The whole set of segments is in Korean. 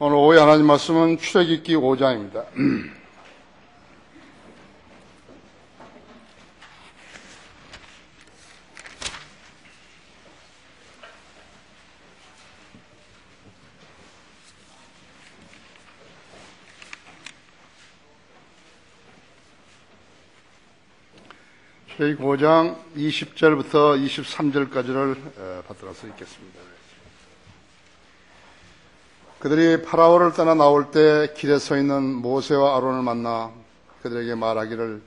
오늘 오후에 하나님 말씀은 출애굽기 5장입니다. 출애굽기 5장 20절부터 23절까지를 받들어서 읽겠습니다. 그들이 파라오를 떠나 나올 때 길에 서 있는 모세와 아론을 만나 그들에게 말하기를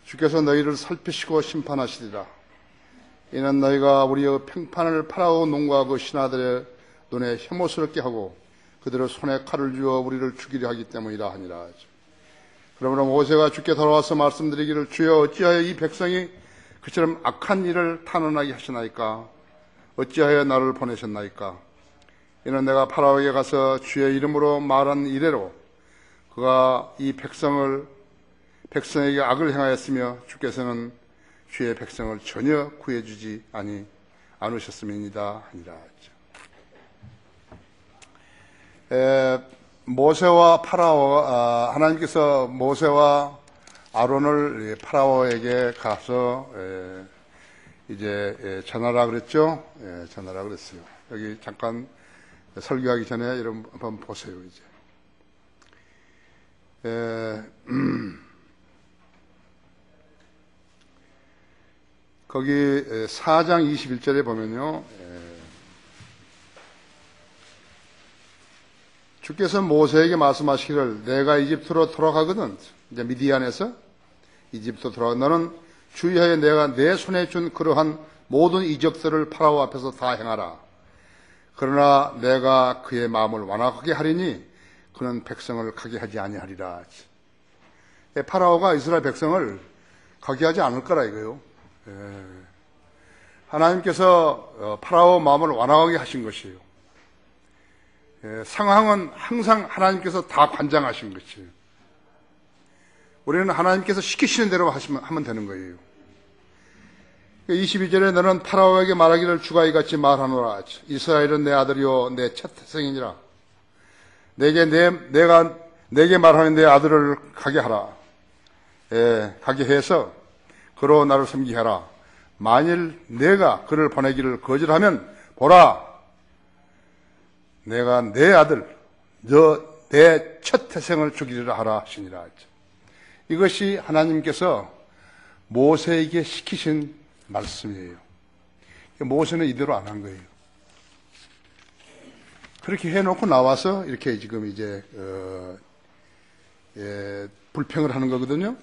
주께서 너희를 살피시고 심판하시리라. 이는 너희가 우리의 평판을 파라오 농과 그 신하들의 눈에 혐오스럽게 하고 그들의 손에 칼을 쥐어 우리를 죽이려 하기 때문이라 하니라. 그러므로 모세가 주께 돌아와서 말씀드리기를 주여 어찌하여 이 백성이 그처럼 악한 일을 탄원하게 하시나이까? 어찌하여 나를 보내셨나이까? 이는 내가 파라오에게 가서 주의 이름으로 말한 이래로 그가 이 백성에게 악을 행하였으며 주께서는 주의 백성을 전혀 구해주지 않으셨음이니이다 하니라. 모세와 하나님께서 모세와 아론을 파라오에게 가서 이제 전하라 그랬죠. 전하라 그랬어요. 여기 잠깐 설교하기 전에 여러분 한번 보세요. 이제 거기 4장 21절에 보면요, 주께서 모세에게 말씀하시기를 내가 이집트로 돌아가거든, 이제 미디안에서 이집트로 돌아가 너는 주의하여 내가 내 손에 준 그러한 모든 이적들을 파라오 앞에서 다 행하라. 그러나 내가 그의 마음을 완악하게 하리니 그는 백성을 가게 하지 아니하리라. 파라오가 이스라엘 백성을 가게 하지 않을 거라 이거요. 하나님께서 파라오 마음을 완악하게 하신 것이에요. 상황은 항상 하나님께서 다 관장하신 것이에요. 우리는 하나님께서 시키시는 대로 하면 되는 거예요. 22절에 너는 파라오에게 말하기를 주가 이같이 말하노라. 이스라엘은 내 아들이요 내 첫 태생이니라. 내게 말하는 내 아들을 가게 하라. 가게 해서 그로 나를 섬기게 하라. 만일 내가 그를 보내기를 거절하면 보라, 내가 내 아들 내 첫 태생을 죽이리라 하라 하시니라. 이것이 하나님께서 모세에게 시키신 말씀이에요. 모세는 이대로 안 한 거예요. 그렇게 해놓고 나와서 이렇게 지금 이제 불평을 하는 거거든요.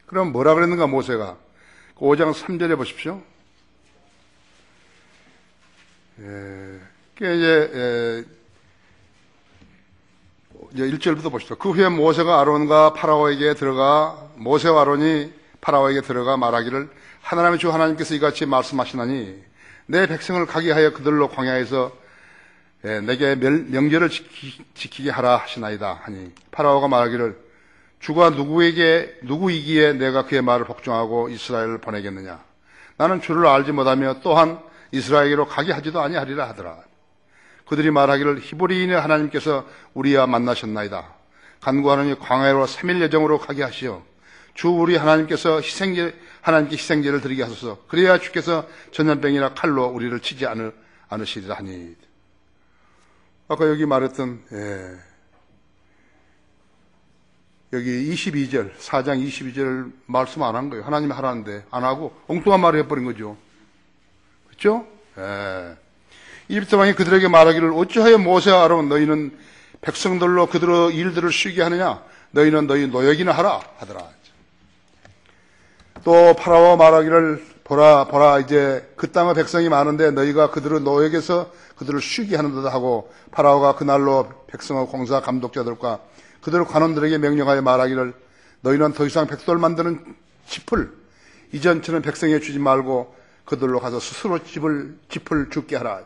그럼 뭐라 그랬는가 모세가? 5장 3절에 보십시오. 이제 1절부터 보시죠. 그 후에 모세와 아론이 파라오에게 들어가 말하기를 하나님의 주 하나님께서 이같이 말씀하시나니 내 백성을 가게 하여 그들로 광야에서 내게 명절을 지키게 하라 하시나이다 하니 파라오가 말하기를 주가 누구이기에 내가 그의 말을 복종하고 이스라엘을 보내겠느냐? 나는 주를 알지 못하며 또한 이스라엘에게로 가게 하지도 아니하리라 하더라. 그들이 말하기를 히브리인의 하나님께서 우리와 만나셨나이다. 간구하느니 광야로 3일 예정으로 가게 하시오. 주 우리 하나님께서 하나님께 희생제를 드리게 하소서. 그래야 주께서 전염병이나 칼로 우리를 치지 않으시리라 하니. 아까 여기 말했던 여기 22절 4장 22절 말씀 안 한 거예요. 하나님이 하라는데 안 하고 엉뚱한 말을 해버린 거죠. 그렇죠? 이집트 왕이 그들에게 말하기를 어찌하여 모세와 아론 너희는 백성들로 그들의 일들을 쉬게 하느냐? 너희는 너희 노역이나 하라 하더라. 또 파라오가 말하기를 보라 이제 그 땅의 백성이 많은데 너희가 그들의 노역에서 그들을 쉬게 하는도다 하고 파라오가 그날로 백성의 공사 감독자들과 그들의 관원들에게 명령하여 말하기를 너희는 더 이상 백돌 만드는 짚을 이전처럼 백성에 주지 말고 그들로 가서 스스로 짚을 줍게 하라.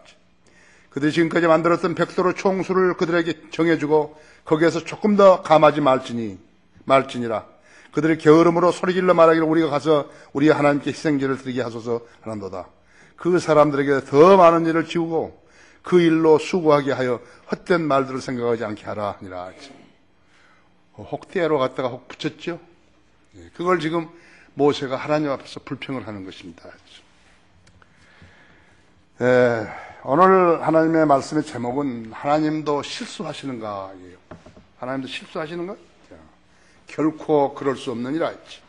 그들이 지금까지 만들었던 백도로 총수를 그들에게 정해주고 거기에서 조금 더 감하지 말지니라. 그들이 게으름으로 소리질러 말하기를 우리가 가서 우리 하나님께 희생제를 드리게 하소서 하는도다. 그 사람들에게 더 많은 일을 지우고 그 일로 수고하게 하여 헛된 말들을 생각하지 않게 하라 하니라. 혹대로 갖다가 혹 붙였죠. 그걸 지금 모세가 하나님 앞에서 불평을 하는 것입니다. 오늘 하나님의 말씀의 제목은 하나님도 실수하시는가예요. 하나님도 실수하시는가? 결코 그럴 수 없느니라 했지.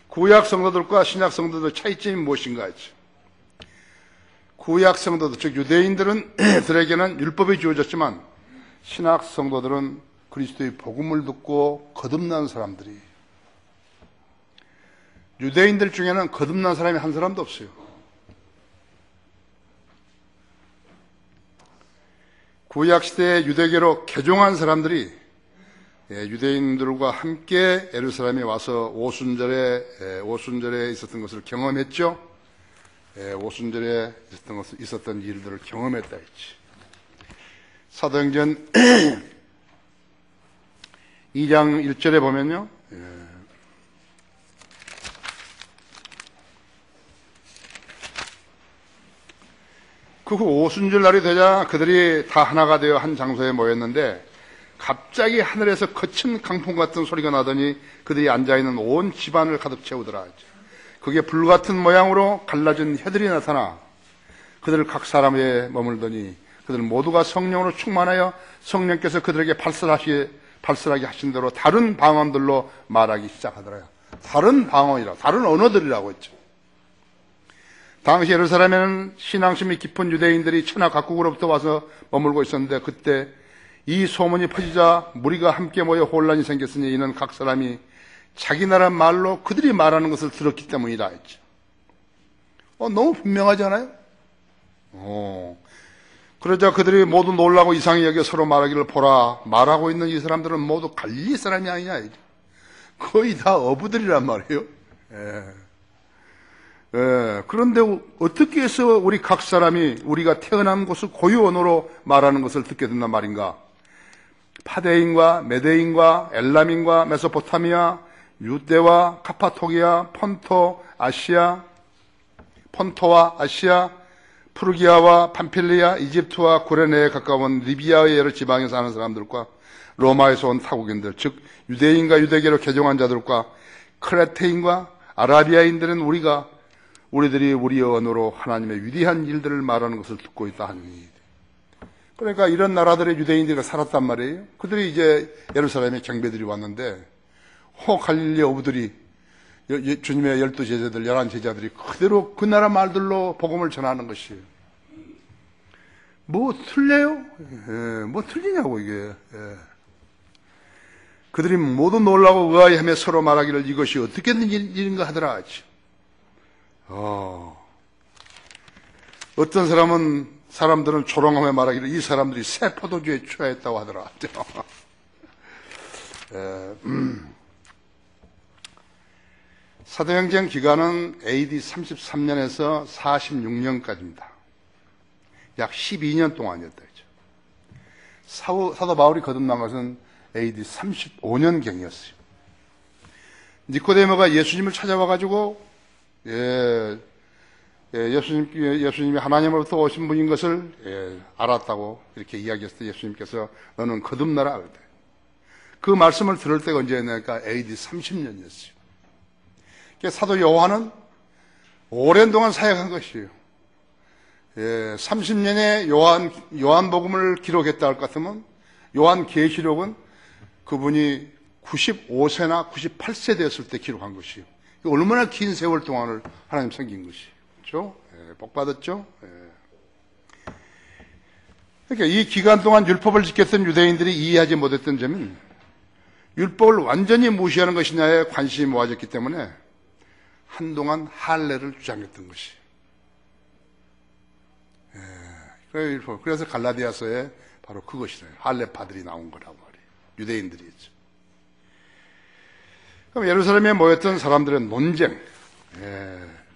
구약 성도들과 신약 성도들의 차이점이 무엇인가 했지. 구약 성도들, 즉 유대인들에게는 율법이 주어졌지만 신약 성도들은 그리스도의 복음을 듣고 거듭난 사람들이, 유대인들 중에는 거듭난 사람이 한 사람도 없어요. 구약시대에 유대교로 개종한 사람들이 유대인들과 함께 예루살렘에 와서 오순절에 있었던 것을 경험했죠. 오순절에 있었던 일들을 경험했다 했지. 사도행전 2장 1절에 보면요. 그 후 오순절 날이 되자 그들이 다 하나가 되어 한 장소에 모였는데 갑자기 하늘에서 거친 강풍 같은 소리가 나더니 그들이 앉아있는 온 집안을 가득 채우더라. 그게 불같은 모양으로 갈라진 해들이 나타나 그들 각 사람에 머물더니 그들 모두가 성령으로 충만하여 성령께서 그들에게 발설하게 하신 대로 다른 방언들로 말하기 시작하더라요. 다른 방언이라, 다른 언어들이라고 했죠. 당시 예루살렘에는 신앙심이 깊은 유대인들이 천하 각국으로부터 와서 머물고 있었는데 그때 이 소문이 퍼지자 무리가 함께 모여 혼란이 생겼으니 이는 각 사람이 자기 나라 말로 그들이 말하는 것을 들었기 때문이라 했죠. 너무 분명하지 않아요? 그러자 그들이 모두 놀라고 이상히 여겨 서로 말하기를 보라, 말하고 있는 이 사람들은 모두 갈릴리 사람이 아니냐. 거의 다 어부들이란 말이에요. 그런데 어떻게 해서 우리 각 사람이 우리가 태어난 곳을 고유 언어로 말하는 것을 듣게 된단 말인가? 파데인과 메데인과 엘람인과 메소포타미아, 유대와 카파토기아, 폰토와 아시아, 프루기아와 판필리아, 이집트와 구레네에 가까운 리비아의 여러 지방에 사는 사람들과 로마에서 온 타국인들, 즉 유대인과 유대계로 개종한 자들과 크레테인과 아라비아인들은 우리들이 우리의 언어로 하나님의 위대한 일들을 말하는 것을 듣고 있다 하니. 그러니까 이런 나라들의 유대인들이 살았단 말이에요. 그들이 이제 예루살렘에 경배들이 왔는데 갈릴리 어부들이 주님의 12제자들, 11제자들이 그대로 그 나라 말들로 복음을 전하는 것이에요. 뭐 틀려요? 뭐 틀리냐고 이게. 그들이 모두 놀라고 의아해하며 서로 말하기를 이것이 어떻게 된 일인가 하더라. 어떤 사람들은 조롱하며 말하기를 이 사람들이 새 포도주에 취하였다고 하더라. 사도행전 기간은 AD 33년에서 46년까지입니다. 약 12년 동안이었다. 사도 바울이 거듭난 것은 AD 35년경이었어요. 니코데모가 예수님을 찾아와가지고 예수님이 하나님으로부터 오신 분인 것을 알았다고 이렇게 이야기했을 때 예수님께서 너는 거듭나라. 그 말씀을 들을 때가 언제였냐니까 AD 30년이었어요. 사도 요한은 오랜 동안 사역한 것이에요. 30년에 요한복음을 기록했다 할 것 같으면 요한계시록은 그분이 95세나 98세 되었을 때 기록한 것이에요. 얼마나 긴 세월 동안을 하나님 섬긴 것이에요. 그렇죠? 복 받았죠? 그러니까 이 기간 동안 율법을 지켰던 유대인들이 이해하지 못했던 점은 율법을 완전히 무시하는 것이냐에 관심이 모아졌기 때문에 한동안 할례를 주장했던 것이. 그래서 갈라디아서에 바로 그것이래요. 할례파들이 나온 거라고 말이에요. 유대인들이었죠. 그럼 예루살렘에 모였던 사람들의 논쟁,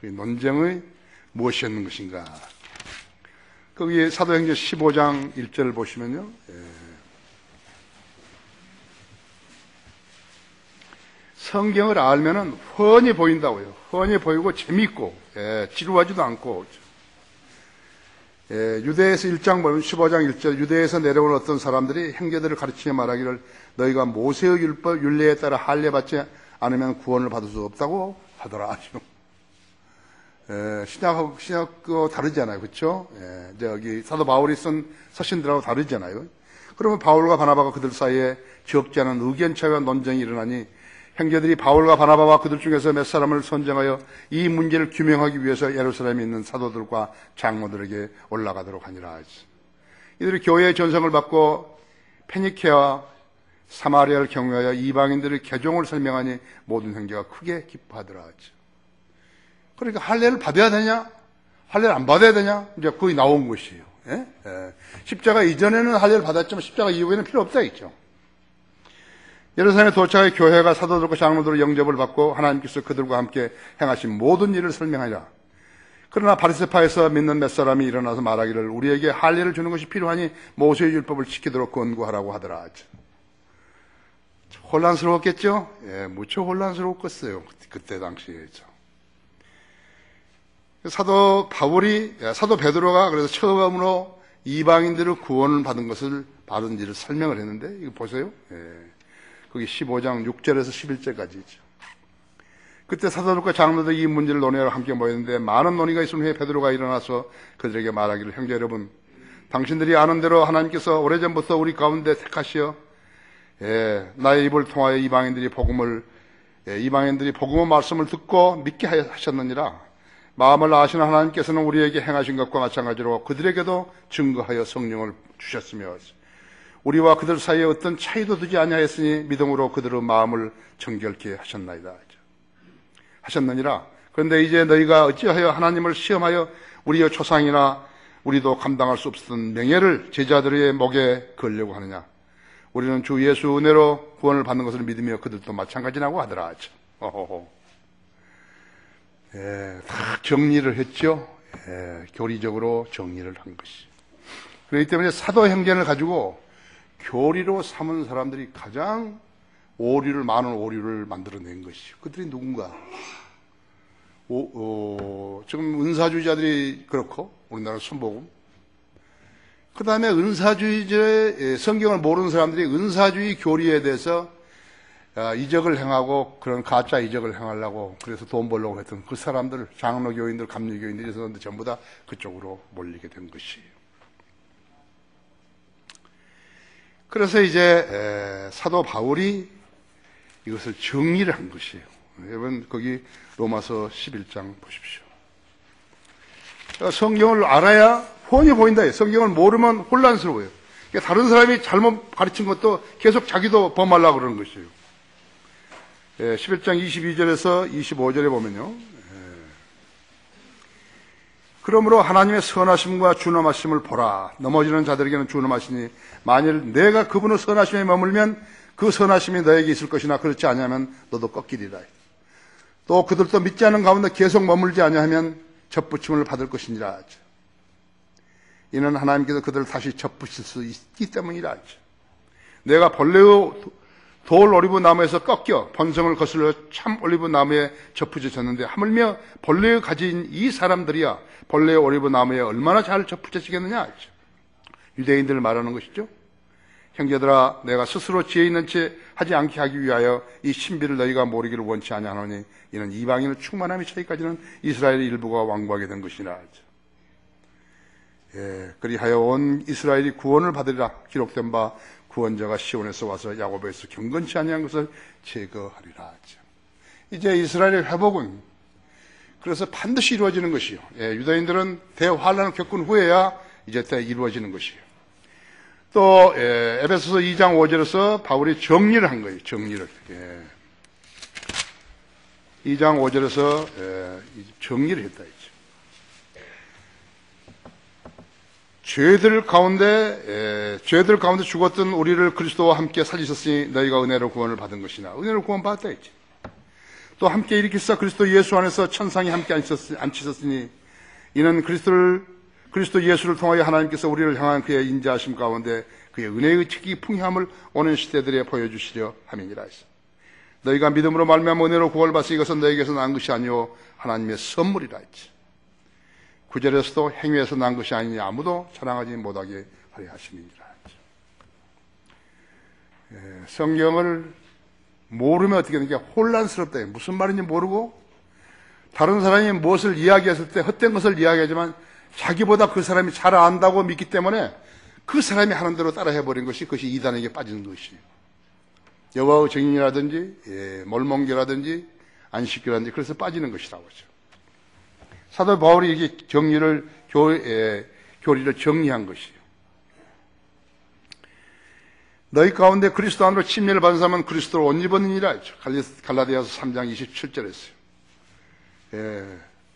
이 논쟁의 무엇이었는 것인가? 거기 사도행전 15장 1절을 보시면요. 성경을 알면은 훤히 보인다고요. 훤히 보이고 재미있고, 지루하지도 않고. 유대에서 1장 보면 15장 1절, 유대에서 내려온 어떤 사람들이 형제들을 가르치며 말하기를 너희가 모세의 율법 율례에 따라 할례받지 않으면 구원을 받을 수 없다고 하더라. 신약하고 다르잖아요. 그렇죠? 저기 사도 바울이 쓴 서신들하고 다르잖아요. 그러면 바울과 바나바가 그들 사이에 적지 않은 의견차와 논쟁이 일어나니 형제들이 바울과 바나바와 그들 중에서 몇 사람을 선정하여 이 문제를 규명하기 위해서 예루살렘에 있는 사도들과 장로들에게 올라가도록 하니라. 이들이 교회의 전성을 받고 페니케와 사마리아를 경유하여 이방인들의 개종을 설명하니 모든 형제가 크게 기뻐하더라. 그러니까 할례를 받아야 되냐? 할례를 안 받아야 되냐? 이제 거의 나온 것이에요. 십자가 이전에는 할례를 받았지만 십자가 이후에는 필요 없다 했죠. 예루살렘에 도착해 교회가 사도들과 장로들의 영접을 받고 하나님께서 그들과 함께 행하신 모든 일을 설명하리라. 그러나 바리새파에서 믿는 몇 사람이 일어나서 말하기를 우리에게 할례를 주는 것이 필요하니 모세의 율법을 지키도록 권고하라고 하더라. 혼란스러웠겠죠? 무척 혼란스러웠겠어요. 그때 당시에죠. 사도 베드로가 그래서 처음으로 이방인들의 구원을 받은 일을 설명을 했는데, 이거 보세요. 거기 15장 6절에서 11절까지죠. 그때 사도들과 장로들이 이 문제를 논의하러 함께 모였는데 많은 논의가 있은 후에 베드로가 일어나서 그들에게 말하기를 형제 여러분, 당신들이 아는 대로 하나님께서 오래전부터 우리 가운데 택하시어 나의 입을 통하여 이방인들이 복음의 말씀을 듣고 믿게 하셨느니라. 마음을 아시는 하나님께서는 우리에게 행하신 것과 마찬가지로 그들에게도 증거하여 성령을 주셨으며 우리와 그들 사이에 어떤 차이도 두지 아니하였으니 믿음으로 그들의 마음을 정결케 하셨느니라. 그런데 이제 너희가 어찌하여 하나님을 시험하여 우리의 초상이나 우리도 감당할 수 없었던 명예를 제자들의 목에 걸려고 하느냐. 우리는 주 예수 은혜로 구원을 받는 것을 믿으며 그들도 마찬가지라고 하더라. 다 정리를 했죠. 교리적으로 정리를 한 것이. 그렇기 때문에 사도 행전을 가지고 교리로 삼은 사람들이 가장 많은 오류를 만들어낸 것이죠. 그들이 누군가? 지금 은사주의자들이 그렇고, 우리나라 순복음. 그 다음에 성경을 모르는 사람들이 은사주의 교리에 대해서 이적을 행하고 그런 가짜 이적을 행하려고 그래서 돈 벌려고 했던 그 사람들, 장로교인들, 감리교인들이 있었는데 전부 다 그쪽으로 몰리게 된 것이에요. 그래서 이제 사도 바울이 이것을 정리를 한 것이에요. 여러분 거기 로마서 11장 보십시오. 성경을 알아야 훤히 보인다. 성경을 모르면 혼란스러워요. 다른 사람이 잘못 가르친 것도 계속 자기도 범하려고 그러는 것이에요. 11장 22절에서 25절에 보면요. 그러므로 하나님의 선하심과 준엄하심을 보라. 넘어지는 자들에게는 준엄하시니 만일 내가 그분의 선하심에 머물면 그 선하심이 너에게 있을 것이나 그렇지 아니하면 너도 꺾이리라. 또 그들도 믿지 않는 가운데 계속 머물지 아니하면 접붙임을 받을 것이니라. 이는 하나님께서 그들을 다시 접붙일 수 있기 때문이라. 내가 본래의 돌 올리브 나무에서 꺾여 번성을 거슬러 참 올리브 나무에 접붙여졌는데 하물며 본래의 가진 이 사람들이야 본래의 올리브 나무에 얼마나 잘 접붙여지겠느냐. 유대인들을 말하는 것이죠. 형제들아, 내가 스스로 지혜 있는 채 하지 않게 하기 위하여 이 신비를 너희가 모르기를 원치 아니하노니 이는 이방인의 충만함이 차기까지는 이스라엘의 일부가 왕구하게 된 것이라. 그리하여 온 이스라엘이 구원을 받으리라. 기록된 바 구원자가 시온에서 와서 야곱에서 경건치 아니한 것을 제거하리라. 이제 이스라엘의 회복은 그래서 반드시 이루어지는 것이요. 유다인들은 대환란을 겪은 후에야 이제 때 이루어지는 것이요. 또 에베소서 2장 5절에서 바울이 정리를 한 거예요. 정리를. 2장 5절에서 정리를 했다. 죄들 가운데 죽었던 우리를 그리스도와 함께 살리셨으니 너희가 은혜로 구원을 받은 것이나 은혜로 구원 받았다 했지. 또 함께 일으키사 그리스도 예수 안에서 천상에 함께 앉히셨으니 이는 그리스도 예수를 통하여 하나님께서 우리를 향한 그의 인자하심 가운데 그의 은혜의 책이 풍성함을 오는 시대들에 보여주시려 함이니라 했어. 너희가 믿음으로 말미암아 은혜로 구원받으니 이것은 너희에게서 난 것이 아니요 하나님의 선물이라 했지. 9절에서도 행위에서 난 것이 아니니 아무도 자랑하지 못하게 하려 하심이니라 했지. 성경을 모르면 어떻게 되는 게 혼란스럽다. 무슨 말인지 모르고 다른 사람이 무엇을 이야기했을 때 헛된 것을 이야기하지만 자기보다 그 사람이 잘 안다고 믿기 때문에 그 사람이 하는 대로 따라 해버린 것이 그것이 이단에게 빠지는 것이에요. 여호와의 증인이라든지 몰몬교라든지 안식교라든지 그래서 빠지는 것이라고 하죠. 사도 바울이 이게 교리를 정리한 것이에요. 너희 가운데 그리스도 안으로 침례를 받은 사람은 그리스도로 옷 입었느니라 했죠. 갈라디아서 3장 27절에 했어요.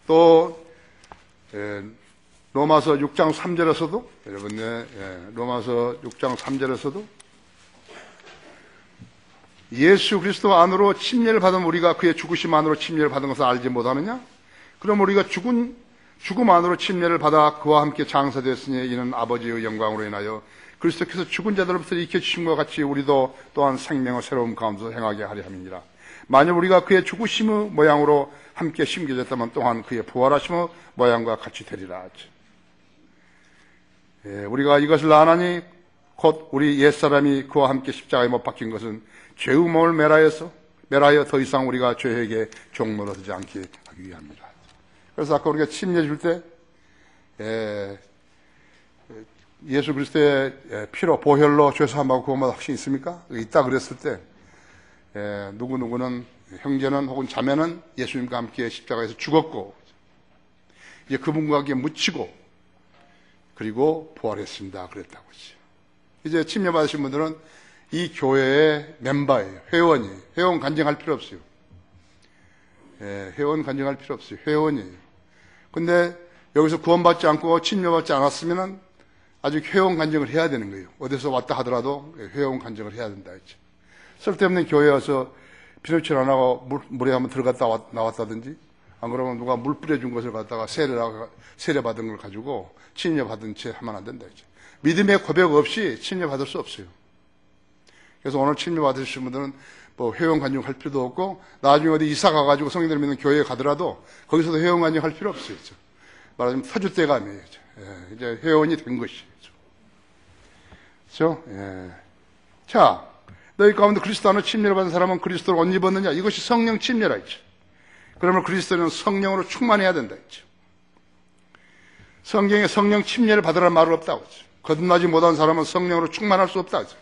또 로마서 6장 3절에서도 여러분 로마서 6장 3절에서도 예수 그리스도 안으로 침례를 받은 우리가 그의 죽으심 안으로 침례를 받은 것을 알지 못하느냐? 그럼 우리가 죽음 안으로 침례를 받아 그와 함께 장사되었으니 이는 아버지의 영광으로 인하여 그리스도께서 죽은 자들로부터 일으켜주신 것 같이 우리도 또한 생명의 새로운 가운데서 행하게 하려 함이니라. 만약 우리가 그의 죽으심의 모양으로 함께 심겨졌다면 또한 그의 부활하심의 모양과 같이 되리라 하지. 우리가 이것을 아나니 곧 우리 옛사람이 그와 함께 십자가에 못 박힌 것은 죄의 몸을 멸하여 더 이상 우리가 죄에게 종노릇하지 않게 하기 위함이라. 그래서 아까 우리가 침례 줄 때 예수 그리스도의 피로 보혈로 죄사함하고 구원받을 확신이 있습니까? 있다 그랬을 때 누구는 형제는 혹은 자매는 예수님과 함께 십자가에서 죽었고 이제 그분과 함께 묻히고 그리고 부활했습니다 그랬다고 했죠. 이제 침례 받으신 분들은 이 교회의 멤버예요. 회원이에요. 회원 간증할 필요 없어요. 회원 간증할 필요 없어요. 회원이에요. 근데 여기서 구원받지 않고 침례받지 않았으면 아직 회원 간증을 해야 되는 거예요. 어디서 왔다 하더라도 회원 간증을 해야 된다 했죠. 쓸데없는 교회에 와서 비누칠 안 하고 물에 한번 들어갔다 나왔다든지 안 그러면 누가 물 뿌려준 것을 갖다가 세례받은 걸 가지고 침례받은 채 하면 안 된다 했죠. 믿음의 고백 없이 침례받을 수 없어요. 그래서 오늘 침례 받으신 분들은 뭐 회원 간증할 필요도 없고 나중에 어디 이사 가가지고 성인들 믿는 교회에 가더라도 거기서도 회원 간증할 필요 없어요. 말하자면 터줏대감이에요. 이제 회원이 된 것이죠. 그렇죠? 자, 너희 가운데 그리스도 안으로 침례를 받은 사람은 그리스도를 옷 입었느냐? 이것이 성령 침례라 했죠. 그러면 그리스도는 성령으로 충만해야 된다 했죠. 성경에 성령 침례를 받으라는 말은 없다고 했죠. 거듭나지 못한 사람은 성령으로 충만할 수 없다고 했죠.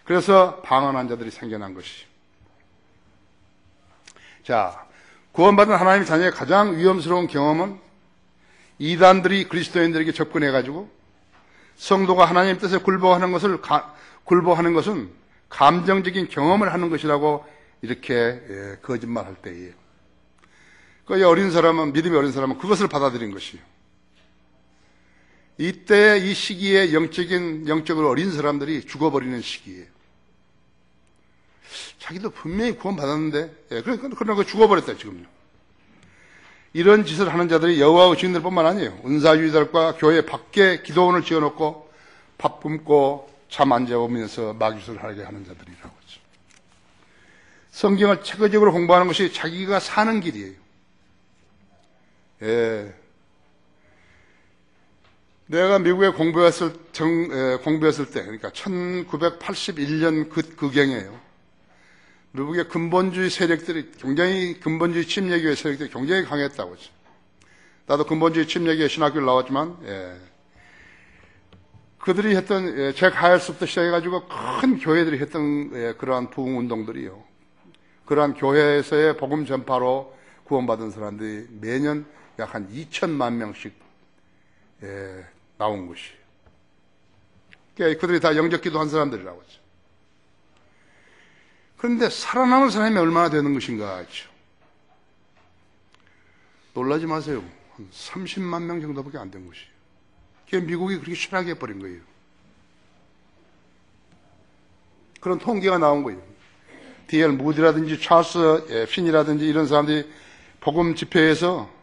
그래서 방언한 자들이 생겨난 것이죠. 자, 구원받은 하나님의 자녀의 가장 위험스러운 경험은 이단들이 그리스도인들에게 접근해가지고 성도가 하나님의 뜻에 굴복하는 것은 감정적인 경험을 하는 것이라고 이렇게 거짓말할 때예요. 그 어린 사람은 믿음이 어린 사람은 그것을 받아들인 것이에요. 이때 이 시기에 영적으로 어린 사람들이 죽어버리는 시기예요. 자기도 분명히 구원받았는데 그러나 죽어버렸다 지금요. 이런 짓을 하는 자들이 여호와의 증인들뿐만 아니에요. 은사주의자들과 교회 밖에 기도원을 지어놓고 밥 굶고 잠 안 재우면서 마귀술을 하게 하는 자들이라고 하죠. 성경을 체계적으로 공부하는 것이 자기가 사는 길이에요. 내가 미국에 공부했을 때, 그러니까 1981년 그경이에요. 미국의 근본주의 세력들이 근본주의 침례교회 세력들이 굉장히 강했다고 하죠. 나도 근본주의 침례교회 신학교를 나왔지만, 그들이 했던, 제가 하였을부터 시작해가지고 큰 교회들이 했던 그러한 부흥운동들이요. 그러한 교회에서의 복음 전파로 구원받은 사람들이 매년 약 한 2천만 명씩 나온 것이에요. 그러니까 그들이 다 영적 기도한 사람들이라고 하죠. 그런데 살아남은 사람이 얼마나 되는 것인가 하죠. 놀라지 마세요. 한 30만 명 정도밖에 안 된 것이에요. 그게 미국이 그렇게 실하게 해버린 거예요. 그런 통계가 나온 거예요. D.L. 무디라든지 찰스 핀이라든지 이런 사람들이 복음 집회에서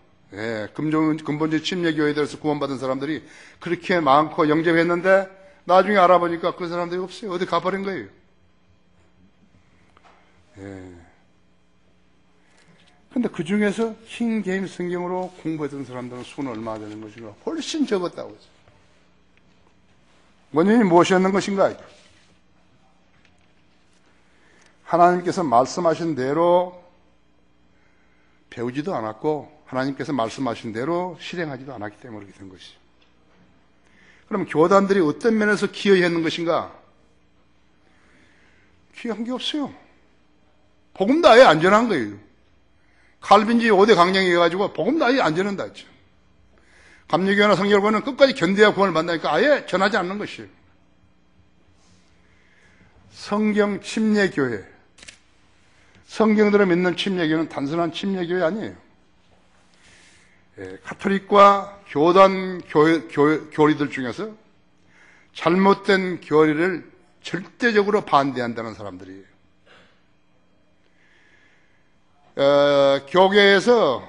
근본주의 침례교회들에서 구원받은 사람들이 그렇게 많고 영접했는데 나중에 알아보니까 그 사람들이 없어요. 어디 가버린 거예요. 근데 그 중에서 킹 제임스 성경으로 공부했던 사람들은 수는 얼마나 되는 것인가? 훨씬 적었다고 했어요. 원인이 무엇이었는 것인가? 하나님께서 말씀하신 대로 배우지도 않았고 하나님께서 말씀하신 대로 실행하지도 않았기 때문에 그렇게 된 것이죠. 그럼 교단들이 어떤 면에서 기여했는 것인가? 기여한 게 없어요. 복음도 아예 안 전한 거예요. 칼빈주의 5대 강령이어가지고 복음도 아예 안 전한다 했죠. 감리교회나 성결교회는 끝까지 견뎌야 구원을 받는다니까 아예 전하지 않는 것이에요. 성경 침례교회, 성경들을 믿는 침례교회는 단순한 침례교회 아니에요. 카톨릭과 교단 교리들 중에서 잘못된 교리를 절대적으로 반대한다는 사람들이에요. 교계에서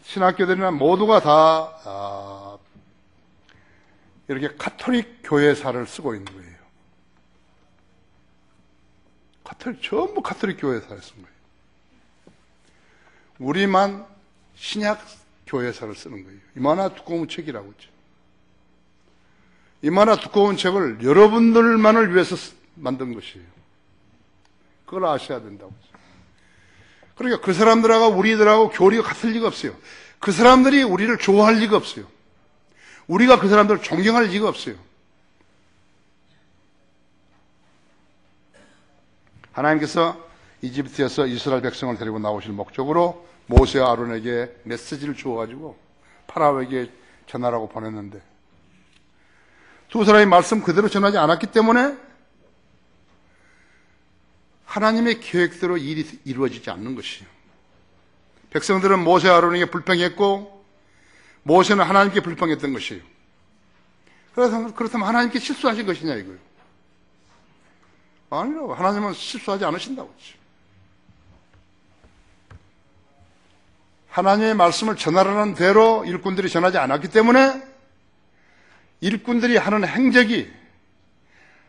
신학교들이나 모두가 다 이렇게 카톨릭 교회사를 쓰고 있는 거예요. 전부 카톨릭 교회사를 쓴 거예요. 우리만 신약 교회사를 쓰는 거예요. 이만한 두꺼운 책이라고 했죠. 이만한 두꺼운 책을 여러분들만을 위해서 만든 것이에요. 그걸 아셔야 된다고 했죠. 그러니까 그 사람들하고 우리들하고 교리가 같을 리가 없어요. 그 사람들이 우리를 좋아할 리가 없어요. 우리가 그 사람들을 존경할 리가 없어요. 하나님께서 이집트에서 이스라엘 백성을 데리고 나오실 목적으로 모세와 아론에게 메시지를 주어가지고 파라오에게 전하라고 보냈는데 두 사람이 말씀 그대로 전하지 않았기 때문에 하나님의 계획대로 일이 이루어지지 않는 것이에요. 백성들은 모세와 아론에게 불평했고 모세는 하나님께 불평했던 것이에요. 그렇다면 하나님께 실수하신 것이냐 이거예요. 아니라고. 하나님은 실수하지 않으신다고 했죠. 하나님의 말씀을 전하라는 대로 일꾼들이 전하지 않았기 때문에 일꾼들이 하는 행적이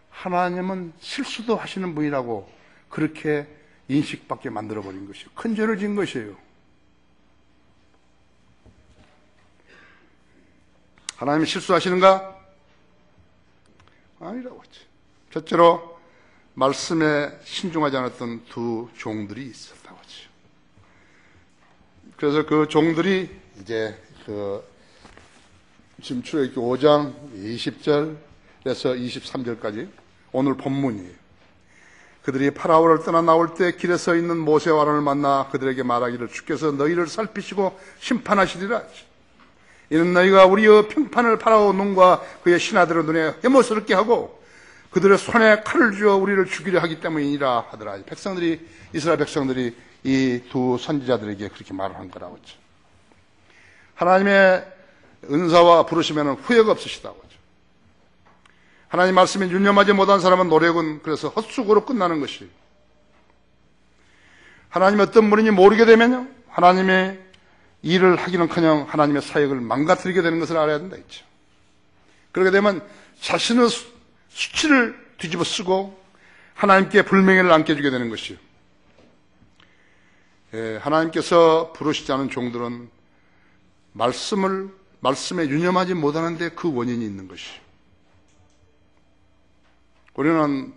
하나님은 실수도 하시는 분이라고 그렇게 인식받게 만들어버린 것이에요. 큰 죄를 지은 것이에요. 하나님이 실수하시는가? 아니라고 했죠. 첫째로 말씀에 신중하지 않았던 두 종들이 있었다고 하죠. 그래서 그 종들이 이제 지금 출애굽기 5장 20절에서 23절까지 오늘 본문이에요. 그들이 파라오를 떠나 나올 때 길에 서 있는 모세와 아론을 만나 그들에게 말하기를 주께서 너희를 살피시고 심판하시리라. 이는 너희가 우리의 평판을 파라오 눈과 그의 신하들의 눈에 해모스럽게 하고 그들의 손에 칼을 쥐어 우리를 죽이려 하기 때문이라 하더라. 이스라엘 백성들이 이 두 선지자들에게 그렇게 말을 한 거라고 했죠. 하나님의 은사와 부르시면 후회가 없으시다고 하죠. 하나님 말씀에 유념하지 못한 사람은 노력은 그래서 헛수고로 끝나는 것이에요. 하나님이 어떤 분인지 모르게 되면요, 하나님의 일을 하기는커녕 하나님의 사역을 망가뜨리게 되는 것을 알아야 된다 했죠. 그렇게 되면 자신의 수치를 뒤집어 쓰고 하나님께 불명예를 안겨주게 되는 것이요. 하나님께서 부르시지 않은 종들은 말씀에 유념하지 못하는데 그 원인이 있는 것이요. 우리는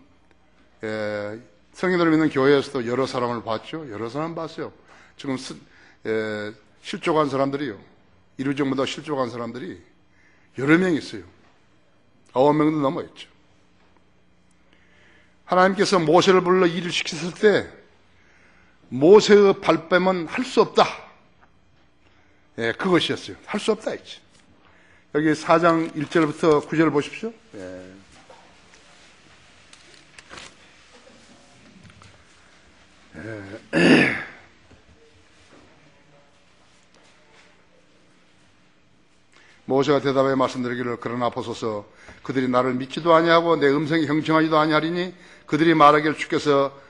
성인들을 믿는 교회에서도 여러 사람을 봤죠. 여러 사람 봤어요. 지금 실족한 사람들이요. 이루정보다 실족한 사람들이 여러 명 있어요. 9명도 넘어있죠. 하나님께서 모세를 불러 일을 시켰을 때 모세의 발뺌은 할 수 없다. 그것이었어요. 할 수 없다 했지. 여기 4장 1절부터 9절 보십시오. 모세가 대답해 말씀드리기를 그러나 보소서 그들이 나를 믿지도 아니하고 내 음성이 형청하지도 아니하리니 그들이 말하기를 주께서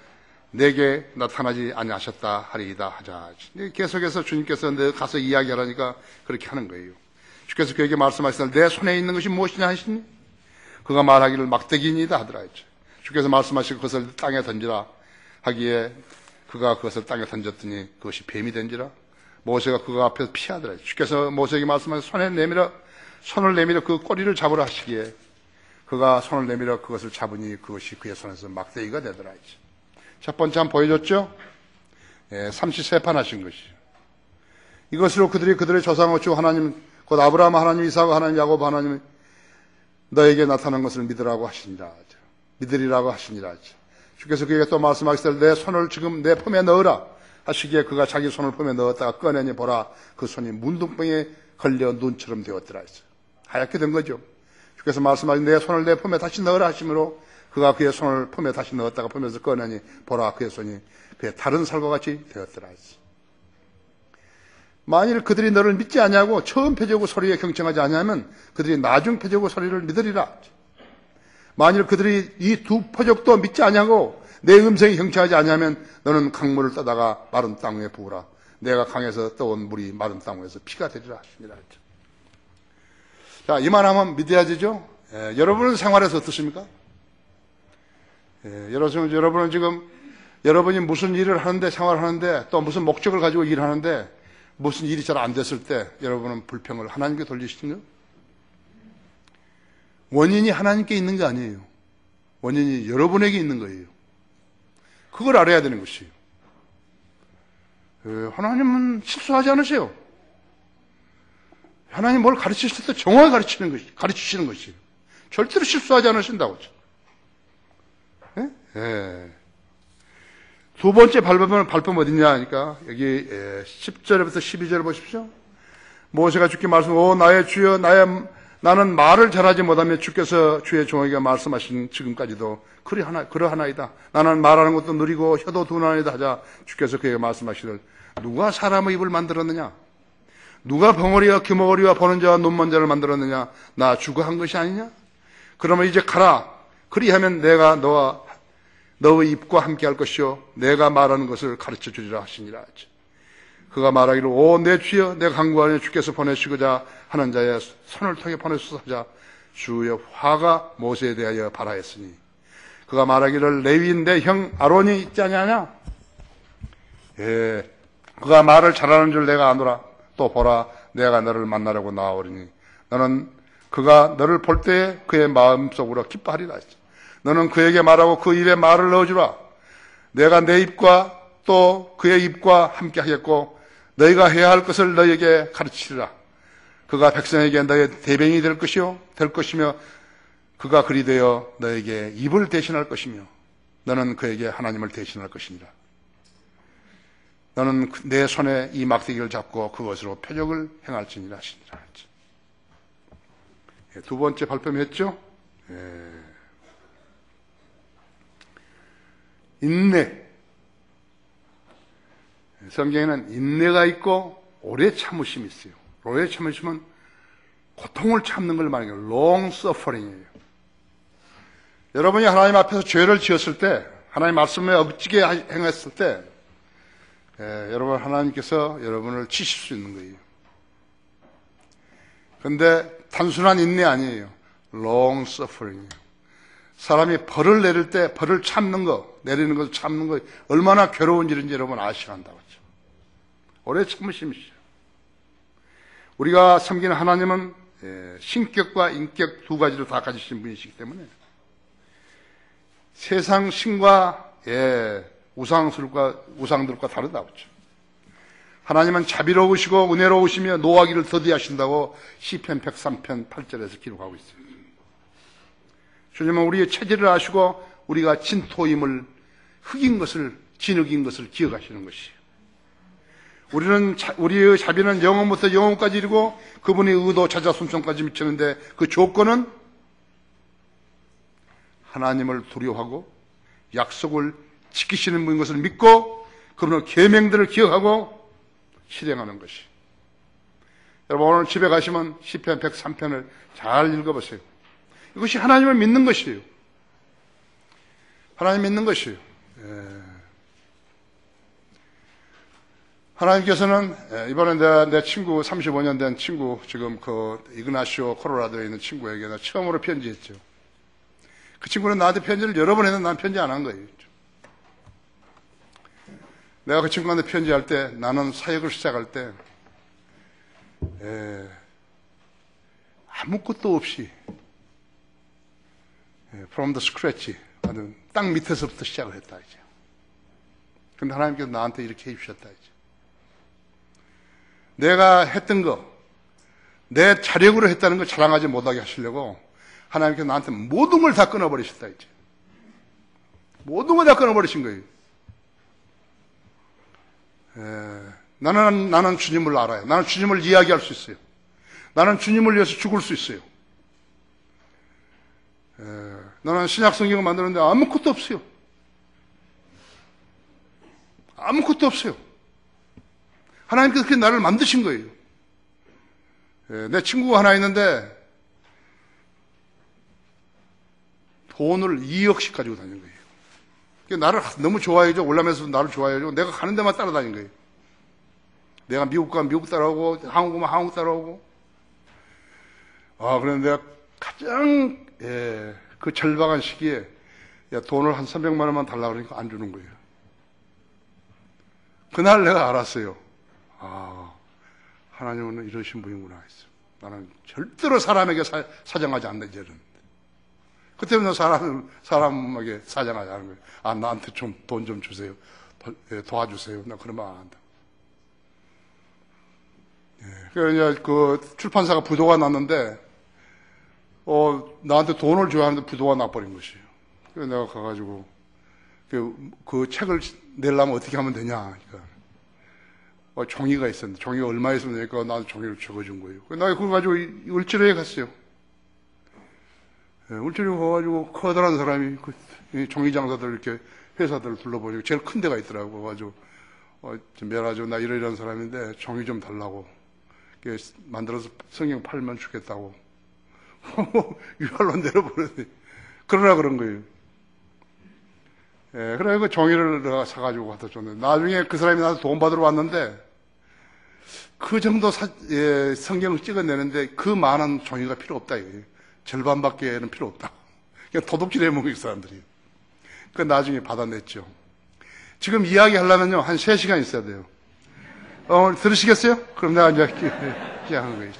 내게 나타나지 아니하셨다 하리이다 하자. 계속해서 주님께서 너 가서 이야기하라니까 그렇게 하는 거예요. 주께서 그에게 말씀하시되 내 손에 있는 것이 무엇이냐 하시니 그가 말하기를 막대기니이다 하더라 했죠. 주께서 말씀하시고 그것을 땅에 던지라 하기에 그가 그것을 땅에 던졌더니 그것이 뱀이 된지라. 모세가 그거 앞에서 피하더라. 주께서 모세에게 말씀하셔서 손을 내밀어 그 꼬리를 잡으라 하시기에 그가 손을 내밀어 그것을 잡으니 그것이 그의 손에서 막대기가 되더라. 첫 번째 한 보여줬죠? 삼시세판 하신 것이죠. 이것으로 그들의 조상의 주 하나님, 곧 아브라함 하나님, 이삭 하나님, 야곱 하나님 너에게 나타난 것을 믿으라고 하시니라. 믿으리라고 하시니라. 주께서 그에게 또 말씀하시되 내 손을 지금 내 품에 넣으라 하시기에 그가 자기 손을 품에 넣었다가 꺼내니 보라 그 손이 문둥병에 걸려 눈처럼 되었더라. 하얗게 된 거죠. 주께서 말씀하신 내 손을 내 품에 다시 넣으라 하시므로 그가 그의 손을 품에 다시 넣었다가 품에서 꺼내니 보라 그의 손이 그의 다른 살과 같이 되었더라. 만일 그들이 너를 믿지 아니하고 처음 표적의 소리에 경청하지 아니하면 그들이 나중 표적의 소리를 믿으리라. 만일 그들이 이 두 표적도 믿지 아니하고 내 음성이 경청하지 아니하면 너는 강물을 떠다가 마른 땅 위에 부으라. 내가 강에서 떠온 물이 마른 땅 위에서 피가 되리라 하십니다. 자, 이만하면 믿어야 되죠. 여러분은 생활에서 어떻습니까? 여러분은 지금 여러분이 무슨 일을 하는데 생활하는데 또 무슨 목적을 가지고 일하는데 무슨 일이 잘 안 됐을 때 여러분은 불평을 하나님께 돌리시는가요? 원인이 하나님께 있는 게 아니에요. 원인이 여러분에게 있는 거예요. 그걸 알아야 되는 것이에요. 하나님은 실수하지 않으세요. 하나님 뭘 가르치실 때 정확히 가르치시는 것이에요. 절대로 실수하지 않으신다고. 두 번째 발품 어딨냐 하니까 여기 10절부터 12절 보십시오. 모세가 주께 말씀, 나의 주여 나는 말을 잘하지 못하며 주께서 주의 종에게 말씀하신 지금까지도 그러하나이다. 나는 말하는 것도 느리고 혀도 둔하나이다 하자 주께서 그에게 말씀하시길 누가 사람의 입을 만들었느냐? 누가 벙어리와 귀머거리와 보는 자와 눈먼 자를 만들었느냐? 나 주가 한 것이 아니냐? 그러면 이제 가라. 그리하면 내가 너의 입과 함께 할 것이요 내가 말하는 것을 가르쳐 주리라 하시니라. 그가 말하기를 내 주여 내가 간구하니 주께서 보내시고자 하는 자의 손을 통해 보내소서 하자 주의 화가 모세에 대하여 발하였으니 그가 말하기를 레위인 내 형 아론이 있지 아니하냐? 그가 말을 잘하는 줄 내가 아노라. 또 보라 내가 너를 만나려고 나아오리니 너는 그가 너를 볼 때에 그의 마음속으로 기뻐하리라. 너는 그에게 말하고 그 입에 말을 넣어주라. 내가 내 입과 또 그의 입과 함께 하겠고 너희가 해야 할 것을 너희에게 가르치리라. 그가 백성에게 너의 대변인이 될 것이며 그가 그리 되어 너에게 입을 대신할 것이며 너는 그에게 하나님을 대신할 것이니라. 너는 내 손에 이 막대기를 잡고 그것으로 표적을 행할지니라 하시니라. 두 번째 발표했죠. 인내. 성경에는 인내가 있고 오래 참으심이 있어요. 오래 참으심은 고통을 참는 걸 말해요. long suffering이에요. 여러분이 하나님 앞에서 죄를 지었을 때, 하나님 말씀에 억지게 행했을 때, 여러분 하나님께서 여러분을 치실 수 있는 거예요. 그런데 단순한 인내 아니에요. long suffering이에요. 사람이 벌을 내릴 때 벌을 참는 거, 내리는 거 참는 거 얼마나 괴로운 일인지 여러분 아셔야 한다고 하죠. 오래 참으심이죠. 우리가 섬기는 하나님은 신격과 인격 두 가지를 다 가지신 분이시기 때문에 세상 신과 우상들과 다르다고 하죠. 하나님은 자비로우시고 은혜로우시며 노하기를 더디하신다고 시편 103편 8절에서 기록하고 있어요. 주님은 우리의 체질을 아시고 우리가 진토임을 진흙인 것을 기억하시는 것이에요. 우리의 자비는 영원부터 영원까지 이르고 그분의 의도 자자 순종까지 미치는데 그 조건은 하나님을 두려워하고 약속을 지키시는 분인 것을 믿고 그분의 계명들을 기억하고 실행하는 것이. 여러분 오늘 집에 가시면 시편 103편을 잘 읽어보세요. 이것이 하나님을 믿는 것이에요. 하나님 믿는 것이에요. 하나님께서는 이번에 내 친구 35년 된 친구 지금 그 이그나시오 콜로라도에 있는 친구에게 나 처음으로 편지했죠. 그 친구는 나한테 편지를 여러 번 했는데 난 편지 안 한 거예요. 내가 그 친구한테 편지할 때, 나는 사역을 시작할 때 아무것도 없이 from the scratch, 땅 밑에서부터 시작을 했다 이제. 근데 하나님께서 나한테 이렇게 해주셨다 이제. 내가 했던 거, 내 자력으로 했다는 걸 자랑하지 못하게 하시려고 하나님께서 나한테 모든 걸 다 끊어버리셨다 이제. 모든 걸 다 끊어버리신 거예요. 나는 주님을 알아요. 나는 주님을 이야기할 수 있어요. 나는 주님을 위해서 죽을 수 있어요. 나는 신약 성경을 만드는데 아무것도 없어요. 아무것도 없어요. 하나님께서 그렇게 나를 만드신 거예요. 내 친구가 하나 있는데 돈을 2억씩 가지고 다니는 거예요. 나를 너무 좋아해줘. 올라면서 나를 좋아해줘. 내가 가는 데만 따라다니는 거예요. 내가 미국 가면 미국 따라오고, 한국 가면 한국 따라오고. 그런데 내가 가장, 그 절박한 시기에, 야, 돈을 한 300만 원만 달라고 그러니까 안 주는 거예요. 그날 내가 알았어요. 하나님은 이러신 분이구나 했어. 나는 절대로 사람에게 사정하지 않는다, 이제는. 그때부터 사람에게 사정하지 않는 거예요. 나한테 좀 돈 좀 주세요. 도와주세요. 나 그런 말 안 한다. 그래서 이제 그 출판사가 부도가 났는데, 나한테 돈을 줘야 하는데 부도가 나버린 것이에요. 그래서 내가 가가지고, 그 책을 내려면 어떻게 하면 되냐. 그러니까, 종이가 있었는데, 종이가 얼마 있으면 되니까 나한테 종이를 적어준 거예요. 내가 그거 가지고 울지로에 갔어요. 울지로에 가가지고 커다란 사람이 종이 장사들 이렇게 회사들을 둘러보니까 제일 큰 데가 있더라고. 그래가지고, 좀 미안하죠. 나 이런 사람인데 종이 좀 달라고. 만들어서 성경 팔면 주겠다고. 유발로 내려보는데. 그러라 그런 거예요. 그래, 그 종이를 내가 사가지고 갖다 줬는데, 나중에 그 사람이 나한테 돈 받으러 왔는데, 그 정도 성경을 찍어내는데 그 많은 종이가 필요 없다, 이거예요. 절반밖에는 필요 없다. 그냥 도둑질 해먹은 사람들이. 그 나중에 받아냈죠. 지금 이야기 하려면요, 한 3시간 있어야 돼요. 들으시겠어요? 그럼 내가 이제 시작하는 거예요.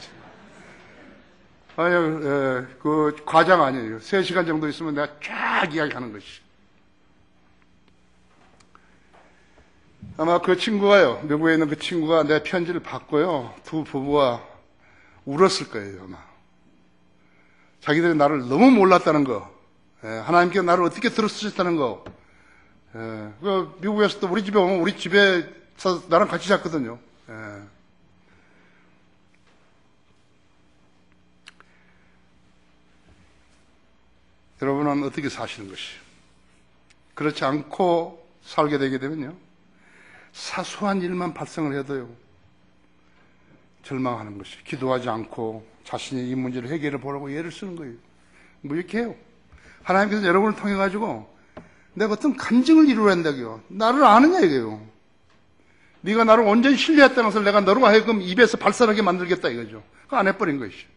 그 과장 아니에요. 3시간 정도 있으면 내가 쫙 이야기하는 것이. 아마 그 친구가요, 미국에 있는 그 친구가 내 편지를 받고요, 두 부부가 울었을 거예요, 아마. 자기들이 나를 너무 몰랐다는 거, 하나님께 나를 어떻게 들어쓰셨다는 거. 그 미국에서도 우리 집에 오면 우리 집에서 나랑 같이 잤거든요. 여러분은 어떻게 사시는 것이? 그렇지 않고 살게 되게 되면요, 사소한 일만 발생을 해도요, 절망하는 것이. 기도하지 않고 자신이 이 문제를 해결해 보려고 애를 쓰는 거예요. 뭐 이렇게 해요. 하나님께서 여러분을 통해 가지고 내가 어떤 간증을 이루어야 한다고요. 나를 아느냐 이거예요. 네가 나를 온전히 신뢰했다는 것을 내가 너로 하여금 입에서 발설하게 만들겠다 이거죠. 그거 안 해버린 것이죠.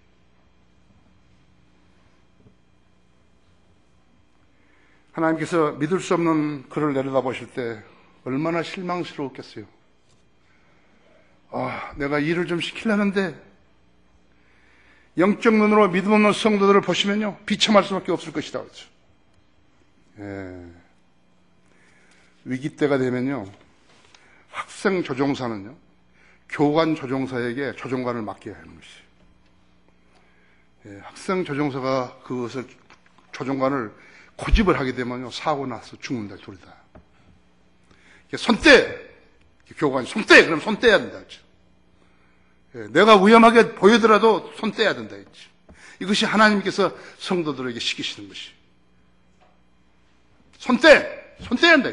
하나님께서 믿을 수 없는 그를 내려다보실 때 얼마나 실망스러웠겠어요. 내가 일을 좀 시키려는데, 영적 눈으로 믿음 없는 성도들을 보시면요, 비참할 수밖에 없을 것이다. 그렇죠? 위기 때가 되면요, 학생 조종사는요, 교관 조종사에게 조종관을 맡겨야 하는 것이에요. 학생 조종사가 그것을, 조종관을 고집을 하게 되면요, 사고 나서 죽는다, 둘 다. 손떼! 교관이 손떼! 그럼 손 떼야 된다. 내가 위험하게 보이더라도 손 떼야 된다. 이것이 하나님께서 성도들에게 시키시는 것이. 손 떼! 손 떼야 한다.